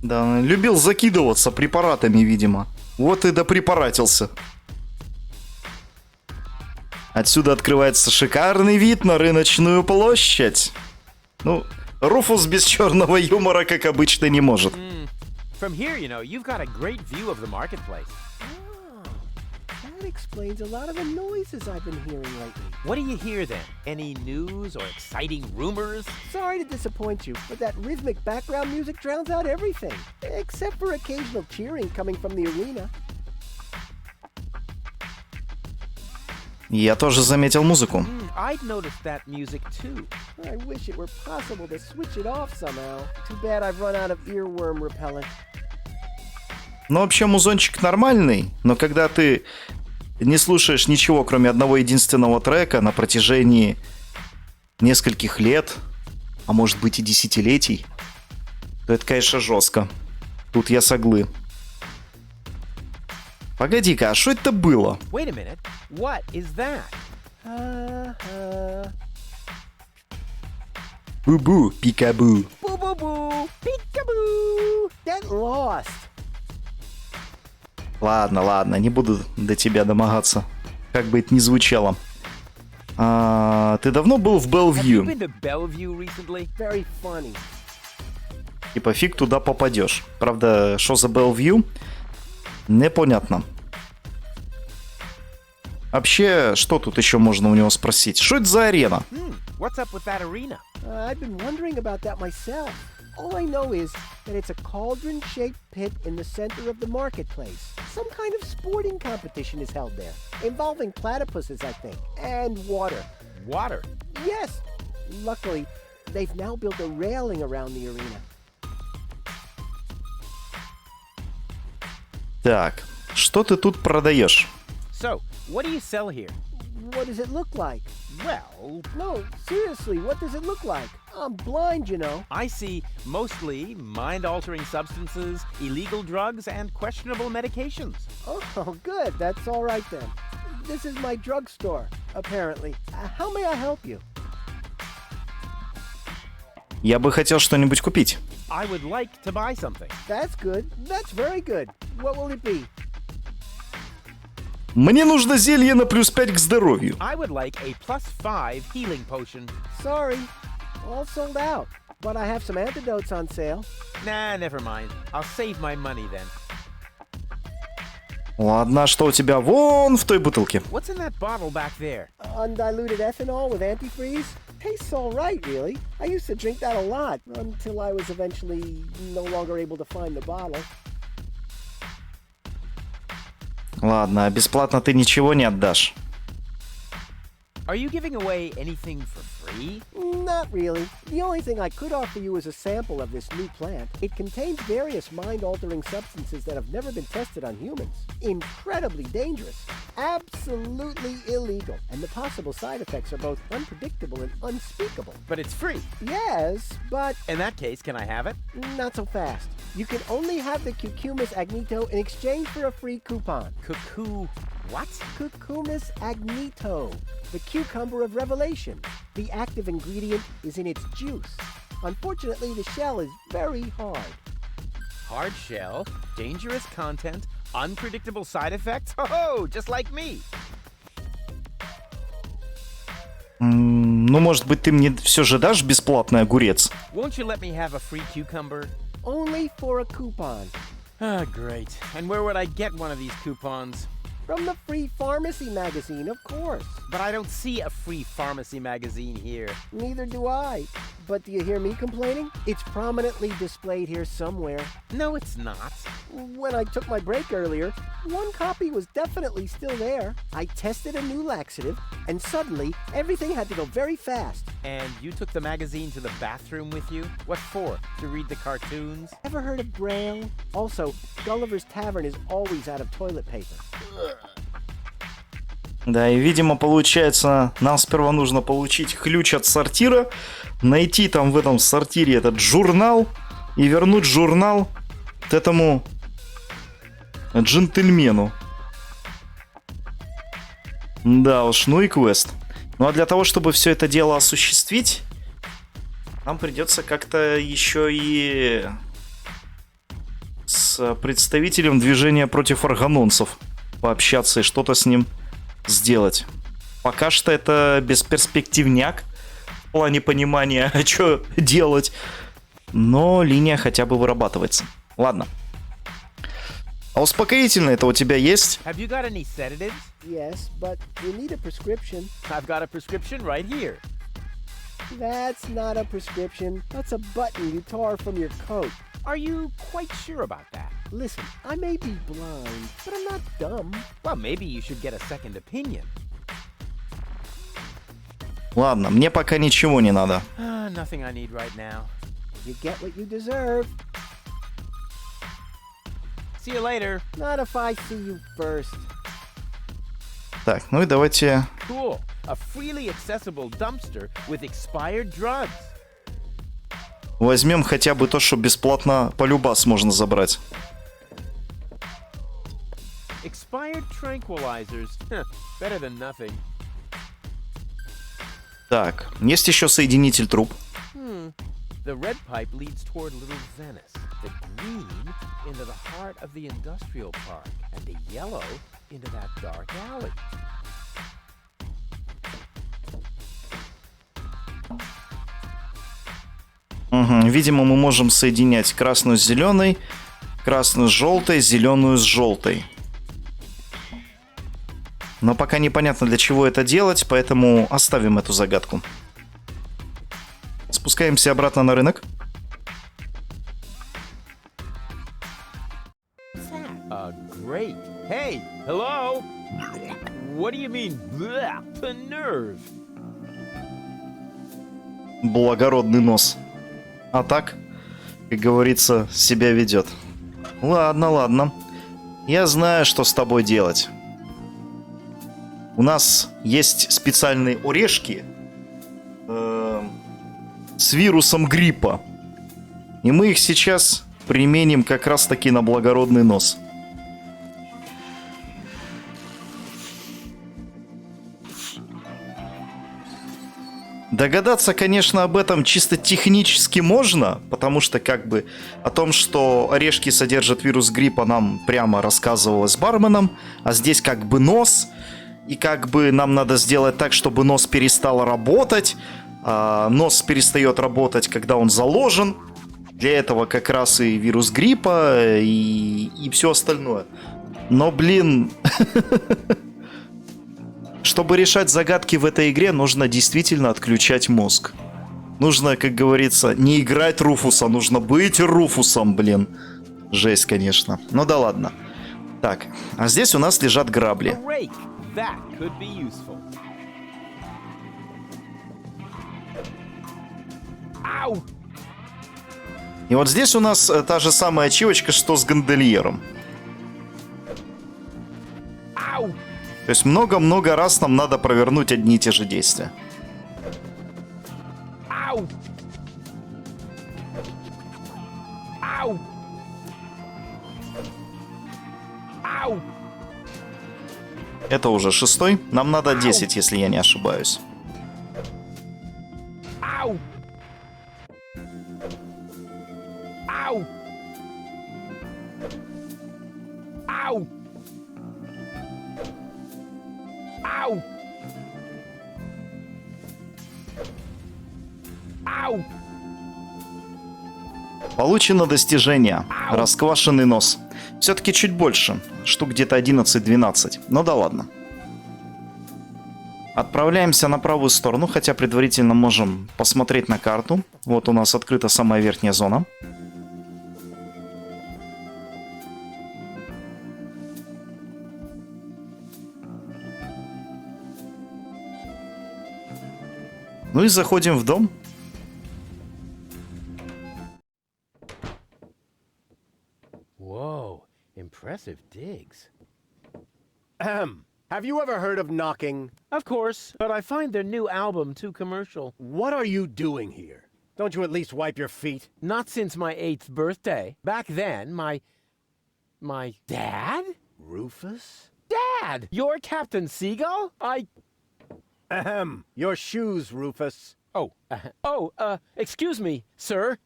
Да, любил закидываться препаратами, видимо. Вот и допрепаратился. Отсюда открывается шикарный вид на рыночную площадь. Ну, Руфус без черного юмора, как обычно, не может. From here, you know, you've got a great view of the marketplace. That explains a lot of the noises I've been hearing lately. What do you hear then? Any news or exciting rumors? Sorry to disappoint you, but that rhythmic background music drowns out everything. Except for occasional cheering coming from the arena. Я тоже заметил музыку. I'd noticed that music too. I wish it were possible to switch it off somehow. Too bad I've run out of earworm repellent. Ну, вообще, музончик нормальный, но когда ты не слушаешь ничего, кроме одного единственного трека на протяжении нескольких лет, а может быть и десятилетий, то это, конечно, жестко. Тут я соглы. Погоди-ка, а что это было? Wait a minute. What is that? Бу-бу, пикабу. Boo boo boo. Peekaboo. Get lost. Ладно, не буду до тебя домогаться. Как бы это ни звучало. Ты давно был в Have you Белвью? been to Bellevue recently? Very funny. Типа фиг туда попадешь. Правда, что за Белвью? Непонятно. Вообще, что тут еще можно у него спросить? Что это за арена? What's up with that arena? I've been wondering about that myself. All I know is that it's a cauldron-shaped pit in the center of the marketplace. Some kind of sporting competition is held there, involving platypuses, I think, and water. Water. Yes, luckily, they've now built a railing around the arena. Так, что ты тут продаешь? So, what do you sell here? What does it look like? Well, No, seriously, what does it look like? I'm blind, you know. I see mostly mind-altering substances, illegal drugs, and questionable medications. Oh, good. That's all right then. This is my drugstore, apparently. How may I help you? Я бы хотел что-нибудь купить. I would like to buy something. That's good. That's very good. What will it be? Мне нужно зелье на +5 к здоровью. I would like a +5 healing potion. Sorry, all sold out. But I have some antidotes on sale. Nah, never mind. I'll save my money then. Ладно, что у тебя вон в той бутылке? What's in that bottle back there? Undiluted ethanol with antifreeze? Tastes all right, really. I used to drink that a lot until I was eventually no longer able to find the bottle. Ладно, а бесплатно ты ничего не отдашь. Are you giving away anything for free? Not really. The only thing I could offer you is a sample of this new plant. It contains various mind-altering substances that have never been tested on humans. Incredibly dangerous. Absolutely illegal. And the possible side effects are both unpredictable and unspeakable. But it's free. Yes, but In that case, can I have it? not so fast. You can only have the Cucumis agnito in exchange for a free coupon. Cuckoo. What? Cucumis agnito, the cucumber of revelation. The active ingredient is in its juice. Unfortunately, the shell is very hard. Hard shell, dangerous content, unpredictable side effects? Oh, just like me. Ну, может быть, ты мне все же дашь бесплатный огурец? Won't you let me have a free cucumber? Only for a coupon. Ah, great. And where would I get one of these coupons? From the Free Pharmacy magazine, of course. But I don't see a free pharmacy magazine here. Neither do I. But do you hear me complaining? It's prominently displayed here somewhere. No, it's not. When I took my break earlier, one copy was definitely still there. I tested a new laxative, and suddenly everything had to go very fast. And you took the magazine to the bathroom with you? What for? To read the cartoons? Ever heard of Braille? Also, Gulliver's Tavern is always out of toilet paper. Да, и, видимо, получается, нам сперва нужно получить ключ от сортира, найти там в этом сортире этот журнал и вернуть журнал этому джентльмену. Да уж, ну и квест. Ну а для того, чтобы все это дело осуществить, нам придется как-то еще и с представителем движения против аргононцев пообщаться и что-то с ним сделать. Пока что это бесперспективняк в плане понимания, что делать. Но линия хотя бы вырабатывается. Ладно. А успокоительное это у тебя есть? Have you got any sedatives? Yes, but you need a prescription. I've got a prescription right here. That's not a prescription. That's a button you tore from your coat. Are you quite sure about that? Listen, I may be blind, but I'm not dumb. Well, maybe you should get a second opinion. Ладно, мне пока ничего не надо. Nothing I need right now. You get what you deserve. See you later. Not if I see you first. Так, ну и давайте... Cool. A freely accessible dumpster with expired drugs. Возьмем хотя бы то, что бесплатно по любас можно забрать. Expired tranquilizers. Better than nothing. Так, есть еще соединитель труб. The red pipe leads toward Little Venice, the green into the heart of the industrial park, and the yellow into that dark alley. Угу. Видимо, мы можем соединять красную с зеленой, красную с желтой, зеленую с желтой. Но пока непонятно, для чего это делать, поэтому оставим эту загадку. Спускаемся обратно на рынок. Great. Hey, hello? What do you mean, bleh, the nerve? Благородный нос. А так, как говорится, себя ведет. Ладно, ладно. Я знаю, что с тобой делать. У нас есть специальные орешки с вирусом гриппа. И мы их сейчас применим как раз таки на благородный нос. Догадаться, конечно, об этом чисто технически можно, потому что как бы о том, что орешки содержат вирус гриппа, нам прямо рассказывалось барменом, а здесь как бы нос, и как бы нам надо сделать так, чтобы нос перестал работать, а нос перестает работать, когда он заложен, для этого как раз и вирус гриппа, и все остальное. Но, блин... Чтобы решать загадки в этой игре, нужно действительно отключать мозг. Нужно, как говорится, не играть Руфуса, нужно быть Руфусом, блин. Жесть, конечно. Ну да ладно. Так, а здесь у нас лежат грабли. A rake. That could be useful. Ow! И вот здесь у нас та же самая ачивочка, что с гондольером. Ow! То есть много-много раз нам надо провернуть одни и те же действия. Ow! Ow! Ow! Это уже 6-й. Нам надо 10, если я не ошибаюсь. Ow! Ow! Ow! Ow! Ow! Получено достижение. Расквашенный нос. Все-таки чуть больше. Штук где-то 11-12. Ну да ладно. Отправляемся на правую сторону, хотя предварительно можем посмотреть на карту. Вот у нас открыта самая верхняя зона. Ну и заходим в дом. Whoa, impressive digs. Ahem. Have you ever heard of knocking? Of course, but I find their new album too commercial. What are you doing here? Don't you at least wipe your feet? Not since my 8th birthday. Back then, my dad? Rufus? Dad! You're Captain Seagull? Ahem. Your shoes, Rufus. Excuse me, sir.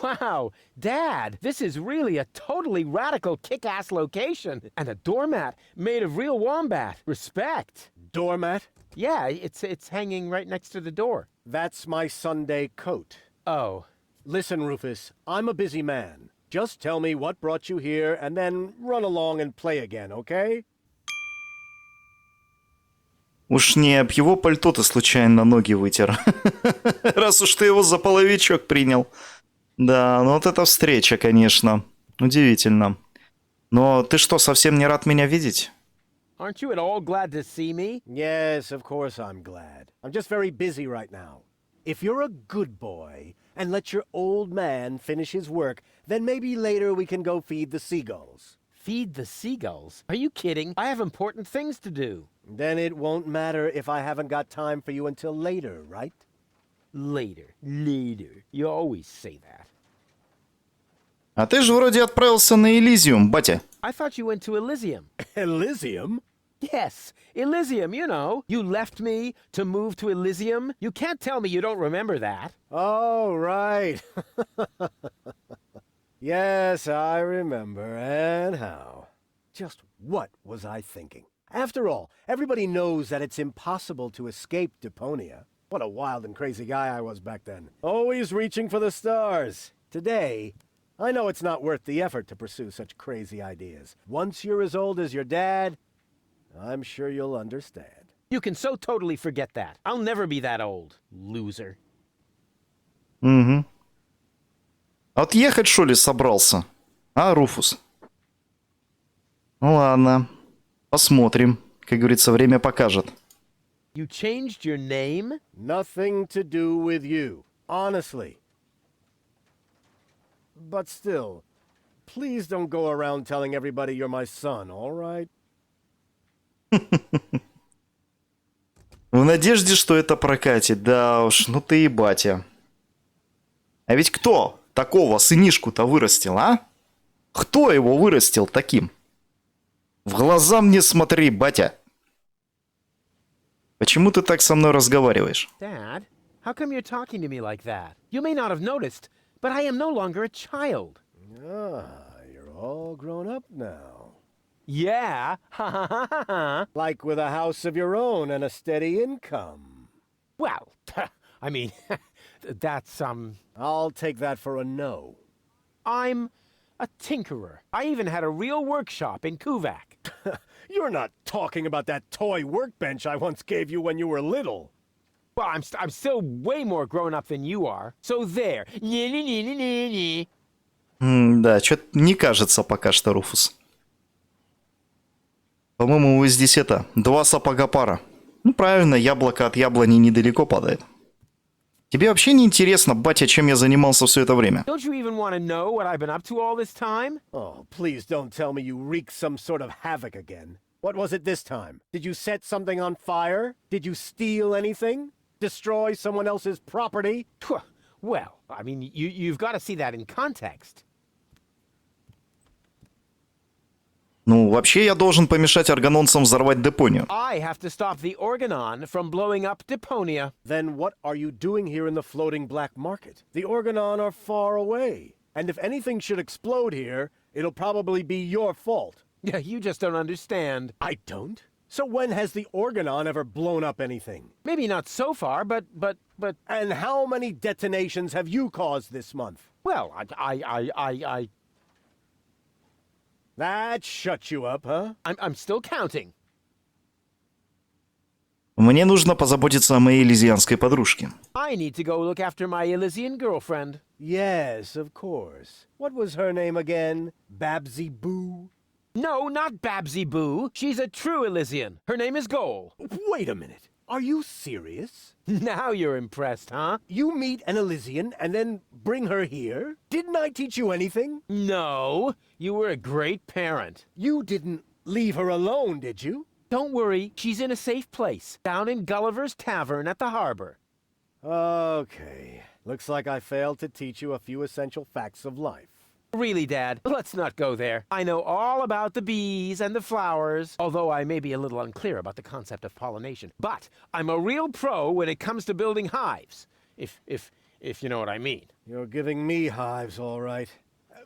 Wow, Dad, this is really a totally radical kick-ass location. And a doormat made of real wombat. Respect. Doormat? Yeah, it's hanging right next to the door. That's my Sunday coat. Oh. Listen, Rufus, I'm a busy man. Just tell me what brought you here and then run along and play again, okay? Уж не об его пальто ты случайно ноги вытер. Раз уж ты его за половичок принял. Да, ну вот эта встреча, конечно. Удивительно. Но ты что, совсем не рад меня видеть? Aren't you at all glad to see me? Yes, of course I'm glad. I'm just very busy right now. If you're a good boy and let your old man finish his work, then maybe later we can go feed the seagulls. Feed the seagulls? Are you kidding? I have important things to do. Then it won't matter if I haven't got time for you until later, right? Later. You always say that. А ты же вроде отправился на Элизиум, батя. I thought you went to Elysium. Elysium? Yes, Elysium, you know. You left me to move to Elysium. You can't tell me you don't remember that. Oh, right. Yes, I remember. And how? Just what was I thinking? After all, everybody knows that it's impossible to escape Deponia. What a wild and crazy guy I was back then. Always reaching for the stars. Today, I know it's not worth the effort to pursue such crazy ideas. Once you're as old as your dad, I'm sure you'll understand. You can so totally forget that. I'll never be that old, loser. Угу. Отъехать, что ли, собрался? А, Руфус? Ну ладно. Посмотрим. Как говорится, время покажет. You changed your name? Nothing to do with you. Honestly. But still, please don't go around telling everybody you're my son, all right? В надежде, что это прокатит. Да уж, ну ты и батя. А ведь кто такого сынишку-то вырастил, а? Кто его вырастил таким? В глаза мне смотри, батя. Почему ты так со мной разговариваешь? Dad, how come you're talking to me like that? You may not have noticed, but I am no longer a child. Ah, you're all grown up now. Yeah, ha ha ha ha ha. Like with a house of your own and a steady income. Well, I mean, that's, I'll take that for a no. I'm a tinkerer. I even had a real workshop in Kuvak. You're not talking about that toy workbench I once gave you when you were little. Well, I'm still way more grown up than you are. So there. Да, что-то не кажется пока что, Руфус. По-моему, вы здесь это, два сапога пара. Ну, правильно, яблоко от яблони недалеко падает. Тебе вообще не интересно, батя, чем я занимался все это время? Don't you even want to know what I've been up to all this time? Oh, please don't tell me you wreaked some sort of havoc again. What was it this time? Did you set something on fire? Did you steal anything? Destroy someone else's property? Well, I mean, you've got to see that in context. Ну, вообще я должен помешать аргононцам взорвать Депонию. I have to stop the Organon from blowing up Deponia. Then what are you doing here in the floating black market? The Organon are far away. And if anything should explode here, it'll probably be your fault. Yeah, you just don't understand. I don't? So when has the Organon ever blown up anything? Maybe not so far, but... And how many detonations have you caused this month? Well, I... That shut you up, huh? I'm still counting. Мне нужно позаботиться о моей элизианской подружке. I need to go look after my Elysian girlfriend. Yes, of course. What was her name again? Babsy Boo? No, not Babsy Boo. She's a true Elysian. Her name is Goal. Wait a minute. Are you serious? Now you're impressed, huh? You meet an Elysian and then bring her here? Didn't I teach you anything? No, you were a great parent. You didn't leave her alone, did you? Don't worry, she's in a safe place, down in Gulliver's Tavern at the harbor. Okay. Looks like I failed to teach you a few essential facts of life. Really, Dad, let's not go there. I know all about the bees and the flowers, although I may be a little unclear about the concept of pollination. But I'm a real pro when it comes to building hives, if you know what I mean. You're giving me hives, all right.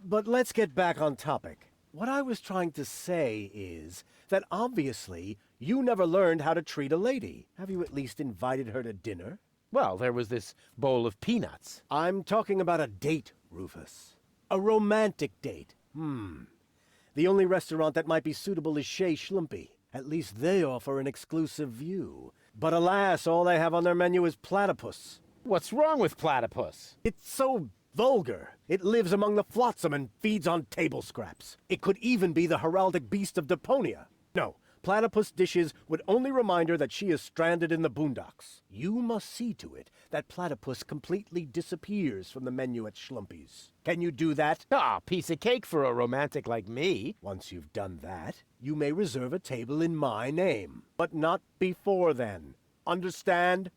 But let's get back on topic. What I was trying to say is that obviously you never learned how to treat a lady. Have you at least invited her to dinner? Well, there was this bowl of peanuts. I'm talking about a date, Rufus. A romantic date. The only restaurant that might be suitable is Chez Schlumpy. At least they offer an exclusive view. But alas, all they have on their menu is platypus. What's wrong with platypus? It's so vulgar. It lives among the flotsam and feeds on table scraps. It could even be the heraldic beast of Deponia. No, platypus dishes would only remind her that she is stranded in the boondocks. You must see to it that platypus completely disappears from the menu at Schlumpy's. Can you do that? Ah, piece of cake for a romantic like me. Once you've done that, you may reserve a table in my name. But not before then. Understand?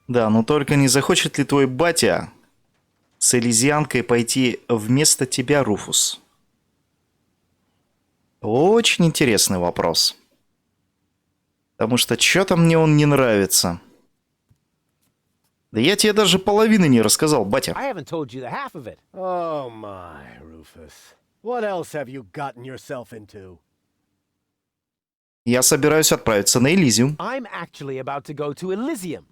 Да, но только не захочет ли твой батя с элизианкой пойти вместо тебя, Руфус? Очень интересный вопрос. Потому что что-то мне он не нравится. Да я тебе даже половины не рассказал, батя. I haven't told you the half of it. Oh my, Rufus. What else have you gotten yourself into? Я собираюсь отправиться на Элизиум. I'm actually about to go to Elysium.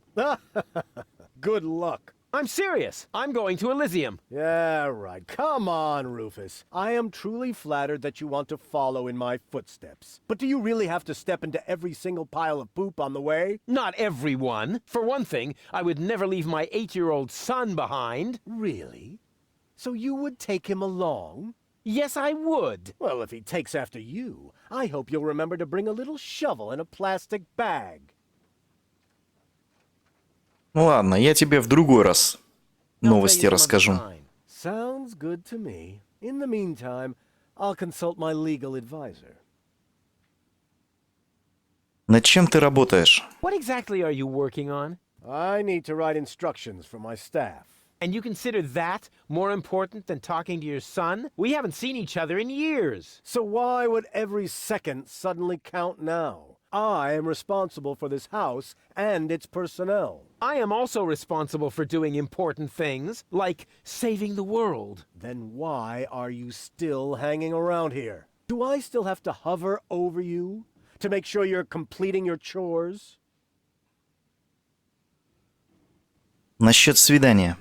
Good luck. I'm serious. I'm going to Elysium. Yeah, right. Come on, Rufus. I am truly flattered that you want to follow in my footsteps. But do you really have to step into every single pile of poop on the way? Not everyone. For one thing, I would never leave my 8-year-old son behind. Really? So you would take him along? Yes, I would. Well, if he takes after you, I hope you'll remember to bring a little shovel and a plastic bag. Ну ладно, я тебе в другой раз I'll tell новости you some расскажу. other time. Sounds good to me. In the meantime, I'll consult my legal advisor. Над чем ты работаешь? What exactly are you working on? I need to write instructions for my staff. And you consider that more important than talking to your son? We haven't seen each other in years. So why would every second suddenly count now? I am responsible for this house and its personnel. I am also responsible for doing important things, like saving the world. Then why are you still hanging around here? Do I still have to hover over you to make sure you're completing your chores? Насчет свидания.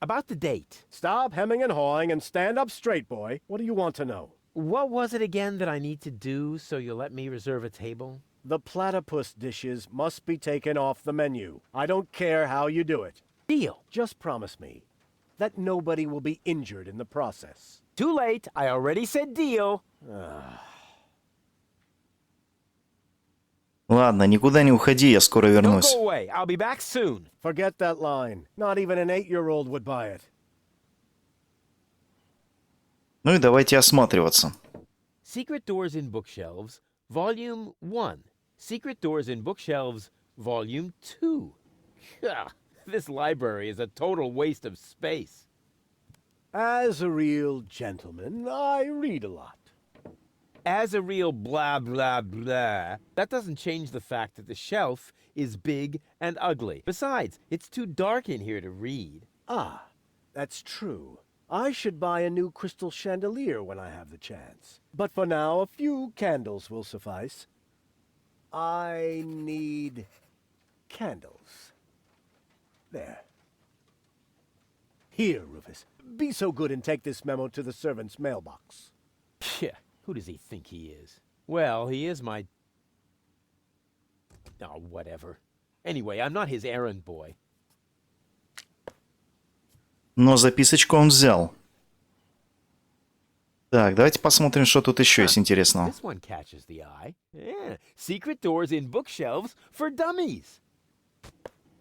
About the date. Stop hemming and hawing and stand up straight, boy. What do you want to know? What was it again that I need to do so you'll let me reserve a table? The platypus dishes must be taken off the menu. I don't care how you do it. Deal. Just promise me that nobody will be injured in the process. Too late. I already said deal. Ладно, никуда не уходи, я скоро Don't вернусь. go away. I'll be back soon. Forget that line. Not even an 8-year-old would buy it. Ну и давайте осматриваться. Secret Doors in Bookshelves, Volume 1. Secret Doors in Bookshelves, Volume 2. Gah, this library is a total waste of space. As a real gentleman, I read a lot. As a real blah blah blah, that doesn't change the fact that the shelf is big and ugly. Besides, it's too dark in here to read. Ah, that's true. I should buy a new crystal chandelier when I have the chance. But for now, a few candles will suffice. I need candles. There. Here, Rufus. Be so good and take this memo to the servant's mailbox. Yeah, who does he think he is? Well, he is my... Oh, whatever. Anyway, I'm not his errand boy. Но записочку он взял. Так, давайте посмотрим, что тут еще есть интересного. This one catches the eye. Yeah, Secret Doors in Bookshelves for Dummies.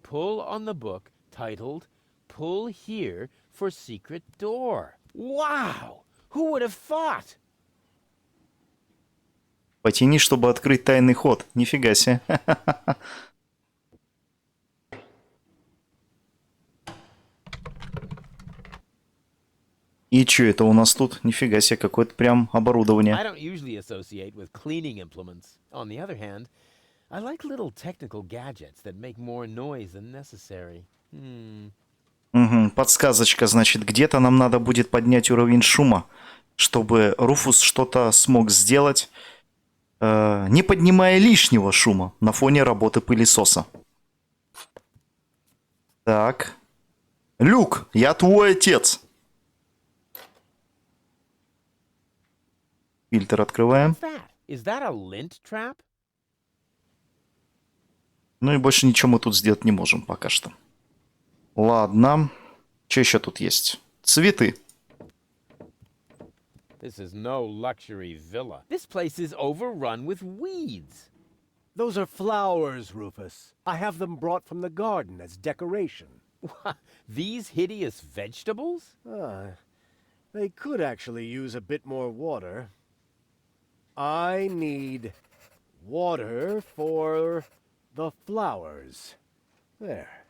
Pull on the book titled Pull Here for Secret Door. Wow! Who would have thought? Потяни, чтобы открыть тайный ход. Нифига себе. И что это у нас тут? Нифига себе, какое-то прям I оборудование. don't usually associate with cleaning implements. On the other hand, I like little technical gadgets that make more noise than necessary. Угу, подсказочка, значит, где-то нам надо будет поднять уровень шума, чтобы Руфус что-то смог сделать, не поднимая лишнего шума на фоне работы пылесоса. Так. Люк, я твой отец. Фильтр открываем. What's that? Is that a lint trap? Ну и больше ничего мы тут сделать не можем пока что. Ладно. Что еще тут есть? Цветы. This is no luxury villa. This place is overrun with weeds. Those are flowers, Rufus. I have them brought from the garden as decoration. These hideous vegetables? They could actually use a bit more water. I need water for the flowers. There.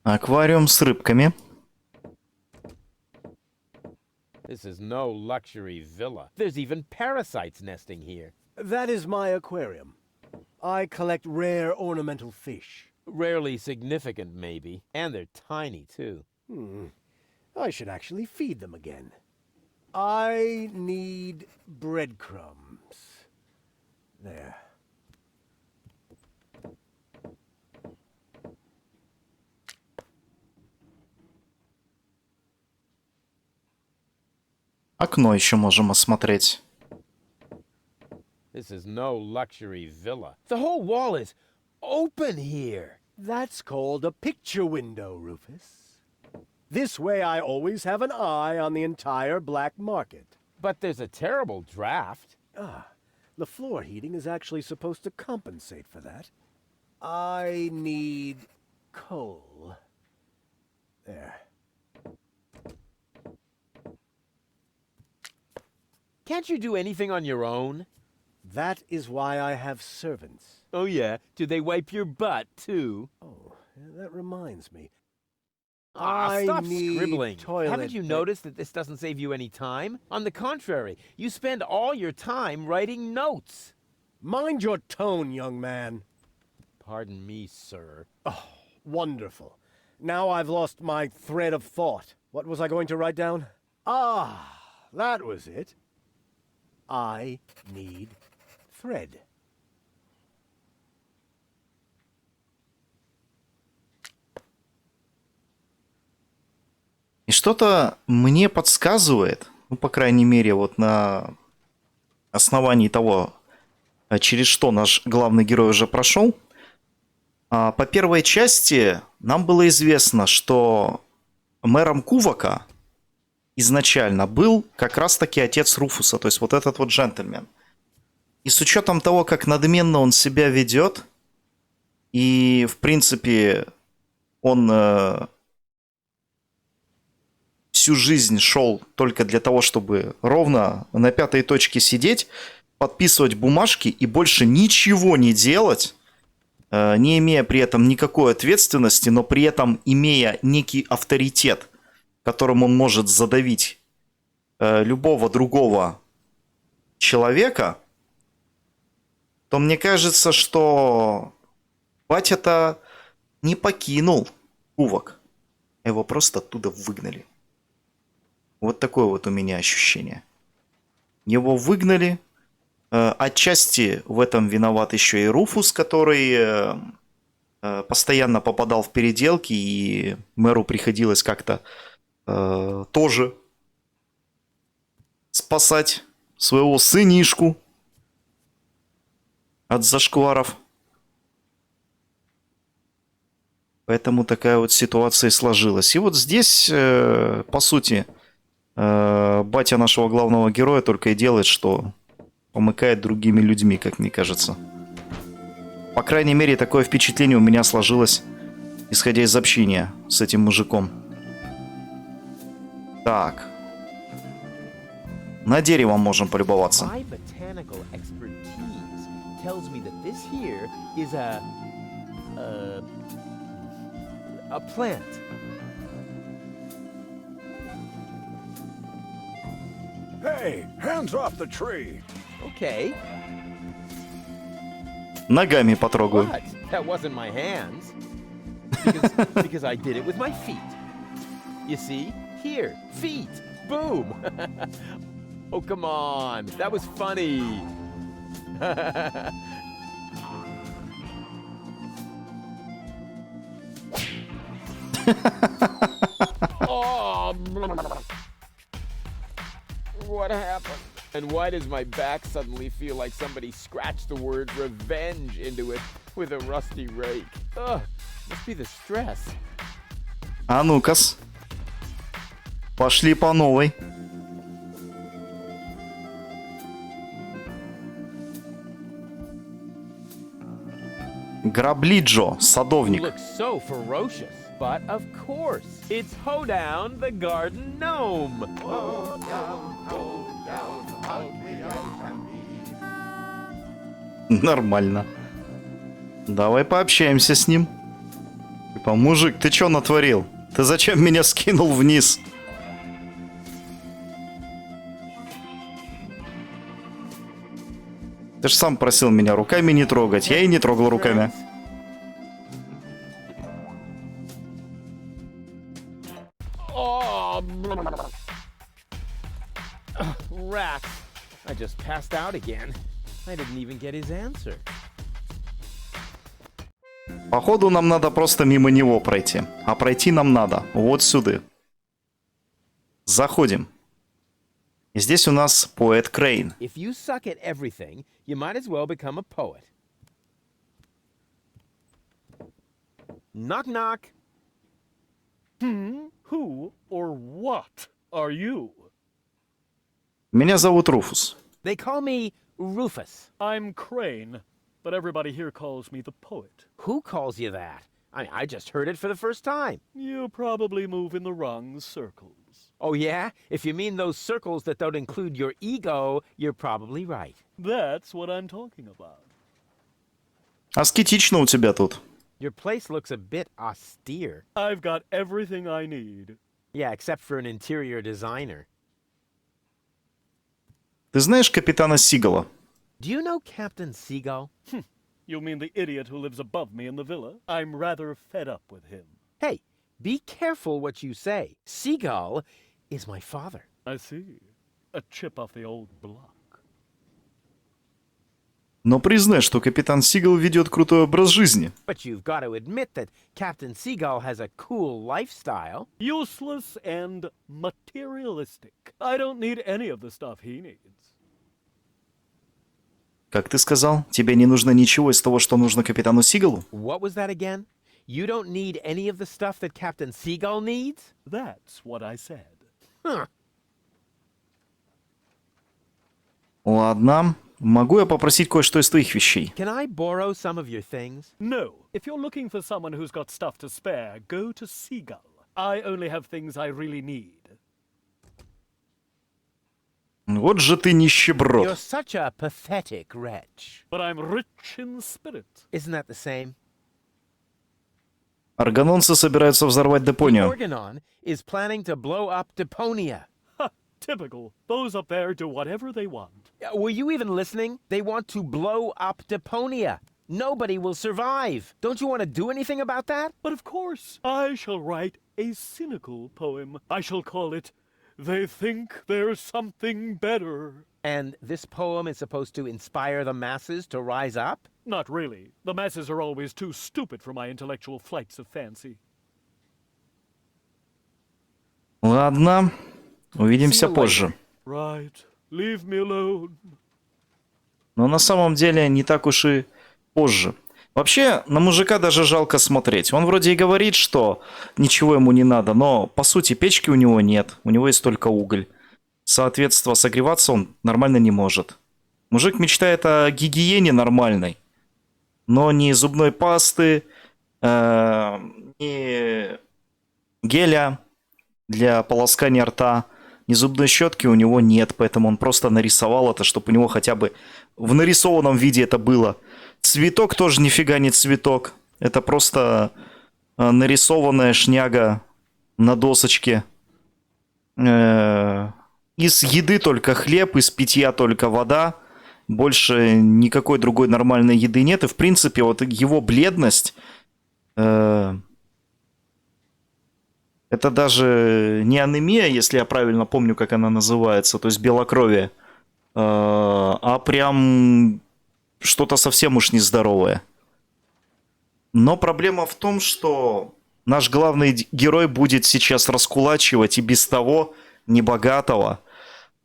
Аквариум с рыбками. This is no luxury villa. There's even parasites nesting here. That is my aquarium. I collect rare ornamental fish. Rarely significant, maybe. And they're tiny, too. I should actually feed them again. I need breadcrumbs. There. Окно еще можем осмотреть. This is no luxury villa. The whole wall is open here. That's called a picture window, Rufus. This way I always have an eye on the entire black market. But there's a terrible draft. The floor heating is actually supposed to compensate for that. I need coal. There. Can't you do anything on your own? That is why I have servants. Oh, yeah? Do they wipe your butt, too? Oh, that reminds me. Stop need scribbling. toilet Haven't you noticed that this doesn't save you any time? On the contrary, you spend all your time writing notes. Mind your tone, young man. Pardon me, sir. Wonderful. Now I've lost my thread of thought. What was I going to write down? That was it. I need thread. И что-то мне подсказывает, ну, по крайней мере, вот на основании того, через что наш главный герой уже прошел. По первой части нам было известно, что мэром Кувака изначально был как раз-таки отец Руфуса, то есть вот этот вот джентльмен. И с учетом того, как надменно он себя ведет, и, в принципе, он всю жизнь шел только для того, чтобы ровно на пятой точке сидеть, подписывать бумажки и больше ничего не делать, не имея при этом никакой ответственности, но при этом имея некий авторитет, которым он может задавить любого другого человека, то мне кажется, что батя-то не покинул Кувак, а его просто оттуда выгнали. Вот такое вот у меня ощущение. Его выгнали. Отчасти в этом виноват еще и Руфус, который постоянно попадал в переделки, и мэру приходилось как-то тоже спасать своего сынишку от зашкваров. Поэтому такая вот ситуация сложилась. И вот здесь, по сути, батя нашего главного героя только и делает, что помыкает другими людьми, как мне кажется. По крайней мере, такое впечатление у меня сложилось, исходя из общения с этим мужиком. Так. На дерево можем полюбоваться. My botanical expertise tells me that this here is a plant. Hey, hands off the tree. Okay. Ногами потрогаю. What? That wasn't my hands. Because I did it with my feet. You see? Here. Feet. Boom. Oh, come on. That was funny. Oh. What happened? And why does my back suddenly feel like somebody scratched the word revenge into it? with a rusty rake. Ugh, must be the stress. А ну-ка-с. Пошли по новой. Граблиджо, You садовник. look so ferocious. But of course, it's Hoedown the Garden Gnome. Нормально. Давай пообщаемся с ним. Типа, мужик, ты чё натворил? Ты зачем меня скинул вниз? Ты же сам просил меня руками не трогать. Я и не трогал руками. Oh, rats. I just passed out again. I didn't even get his answer. Походу, нам надо просто мимо него пройти. А пройти нам надо вот сюда. Заходим. И здесь у нас поэт Крейн. If you suck at everything, you might as well become a poet. Knock knock. Who or what are you? Меня зовут Руфус. They call me Rufus. I'm Crane, but everybody here calls me the poet. Who calls you that? I just heard it for the first time. You probably move in the wrong circles. Oh, yeah? If you mean those circles that don't include your ego, you're probably right. That's what I'm talking about. Аскетично у тебя тут. Your place looks a bit austere. I've got everything I need. Yeah, except for an interior designer. Ты знаешь капитана Сигала? Do you know Captain Seagull? You mean the idiot who lives above me in the villa? I'm rather fed up with him. Hey, be careful what you say. Seagull is my father. I see. A chip off the old block. Но признай, что капитан Сигал ведет крутой образ жизни. But you've got to admit that Captain Seagull has a cool lifestyle. Useless and materialistic. I don't need any of the stuff he needs. Как ты сказал, тебе не нужно ничего из того, что нужно капитану Сигалу? What was that again? You don't need any of the stuff that Captain Seagull needs? That's what I said. Huh. Ладно. Могу я попросить кое-что из твоих вещей? Can I borrow some of your things? No. If you're looking for someone who's got stuff to spare, go to Seagull. I only have things I really need. Вот же ты нищеброд. You're such a pathetic wretch. But I'm rich in spirit. Isn't that the same? Аргононцы собираются взорвать Депонию. Organon is planning to blow up Deponia. Ha! Typical. Those up there do whatever they want. Were you even listening? They want to blow up Deponia. Nobody will survive. Don't you want to do anything about that? But of course, I shall write a cynical poem. I shall call it, They Think There's Something Better. And this poem is supposed to inspire the masses to rise up? Not really. The masses are always too stupid for my intellectual flights of fancy. Ладно. Увидимся See you позже. Right. Leave me alone. Но на самом деле не так уж и позже. Вообще, на мужика даже жалко смотреть. Он вроде и говорит, что ничего ему не надо, но по сути печки у него нет. У него есть только уголь. Соответственно, согреваться он нормально не может. Мужик мечтает о гигиене нормальной. Но ни зубной пасты, ни геля для полоскания рта, ни зубной щетки у него нет. Поэтому он просто нарисовал это, чтобы у него хотя бы в нарисованном виде это было. Цветок тоже нифига не цветок. Это просто нарисованная шняга на досочке. Из еды только хлеб, из питья только вода. Больше никакой другой нормальной еды нет. И в принципе вот его бледность... это даже не анемия, если я правильно помню, как она называется. То есть белокровие. А прям... что-то совсем уж нездоровое. Но проблема в том, что наш главный герой будет сейчас раскулачивать и без того небогатого,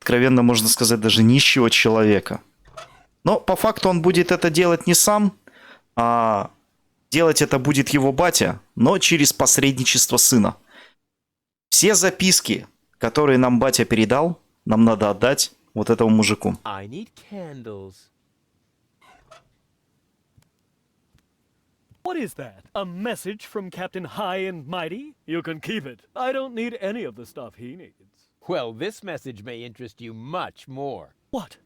откровенно можно сказать, даже нищего человека. Но по факту он будет это делать не сам, А делать это будет его батя, но через посредничество сына. Все записки, которые нам батя передал, нам надо отдать вот этому мужику. I need candles. What is that? A message from Captain High and Mighty? You can keep it. I don't need any of the stuff he needs. Well, this message may interest you much more. What?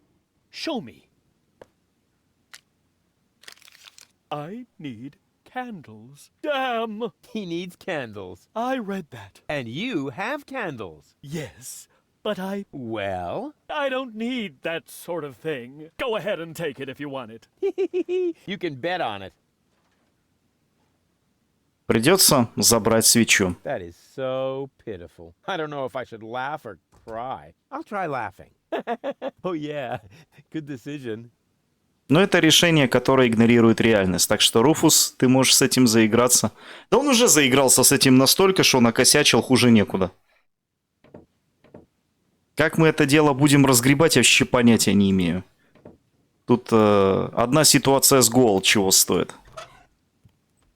Show me. I need candles. Damn! He needs candles. I read that. And you have candles. Yes, but Well? I don't need that sort of thing. Go ahead and take it if you want it. You can bet on it. Придется забрать свечу. That is so pitiful. I don't know if I should laugh or cry. I'll try laughing. Oh yeah, good decision. Но это решение, которое игнорирует реальность. Так что, Руфус, ты можешь с этим заиграться. Да он уже заигрался с этим настолько, что накосячил хуже некуда. Как мы это дело будем разгребать, я вообще понятия не имею. Тут одна ситуация с Gold чего стоит.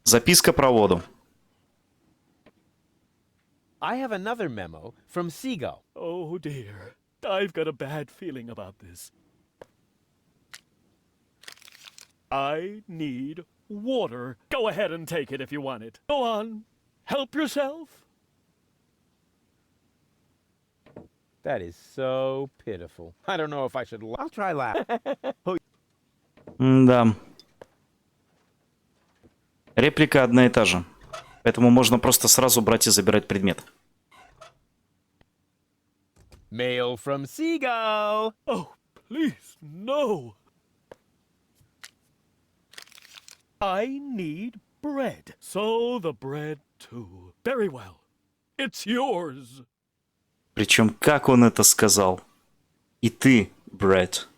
Записка про воду. I have another memo from Seagull. Oh dear. I've got a bad feeling about this. I need water. Go ahead and take it if you want it. Go on. Help yourself. That is so pitiful. I don't know if I should. I'll try laughing. Да. Реплика одна и та же. Поэтому можно просто сразу брать и забирать предмет. Mail from Seagull. Oh, please, no. I need bread. So the bread too. Very well. It's yours. Причем, как он это сказал? И ты, Брэд.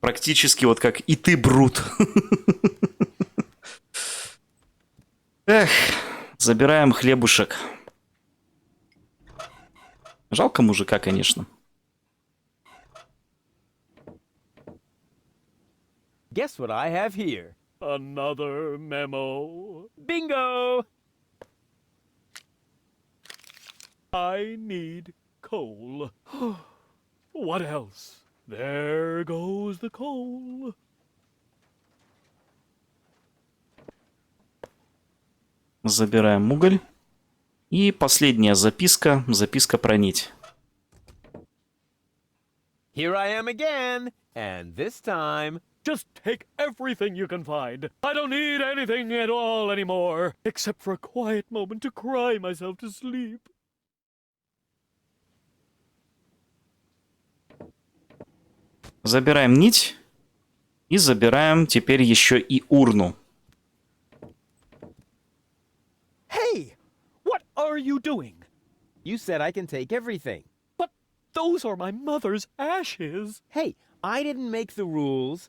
Практически вот как и ты, Брут. Эх, забираем хлебушек. Жалко мужика, конечно. Guess what I have here? Another memo. Bingo! I need coal. What else? There goes the coal. Забираем уголь. И последняя записка. Записка про нить. Here I am again, and this time... Just take everything you can find. I don't need anything at all anymore, except for a quiet moment to cry myself to sleep. Забираем нить. И забираем теперь еще и урну. Hey! What are you doing? You said I can take everything. But those are my mother's ashes. Hey, I didn't make the rules.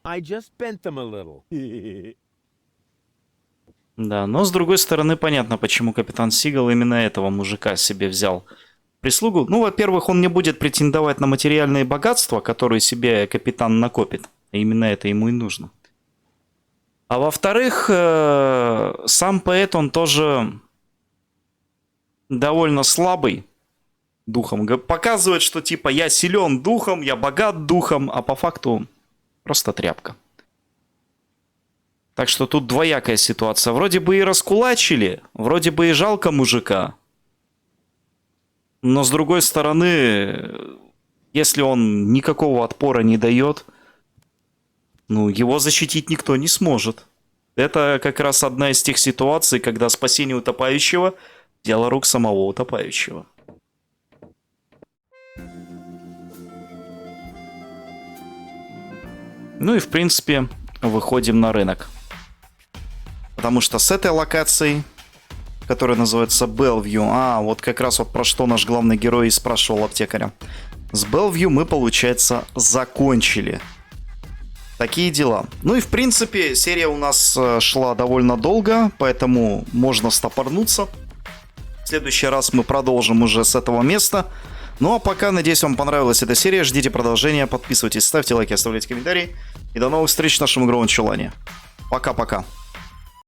I just bent them a little. Да, но с другой стороны, понятно, почему капитан Сигал именно этого мужика себе взял прислугу. Ну, во-первых, он не будет претендовать на материальные богатства, которые себе капитан накопит. А именно это ему и нужно. А во-вторых, сам поэт, он тоже довольно слабый духом. Показывает, что типа я силен духом, я богат духом, а по факту просто тряпка. Так что тут двоякая ситуация. Вроде бы и раскулачили, вроде бы и жалко мужика. Но с другой стороны, если он никакого отпора не дает, ну, его защитить никто не сможет. Это как раз одна из тех ситуаций, когда спасение утопающего – дело рук самого утопающего. Ну и, в принципе, выходим на рынок. Потому что с этой локацией, которая называется Белвью, вот как раз вот про что наш главный герой и спрашивал аптекаря. С Белвью мы, получается, закончили. Такие дела. Ну и, в принципе, серия у нас шла довольно долго, поэтому можно стопорнуться. В следующий раз мы продолжим уже с этого места. Ну а пока, надеюсь, вам понравилась эта серия. Ждите продолжения, подписывайтесь, ставьте лайки, оставляйте комментарии. И до новых встреч в нашем игровом чулане. Пока-пока.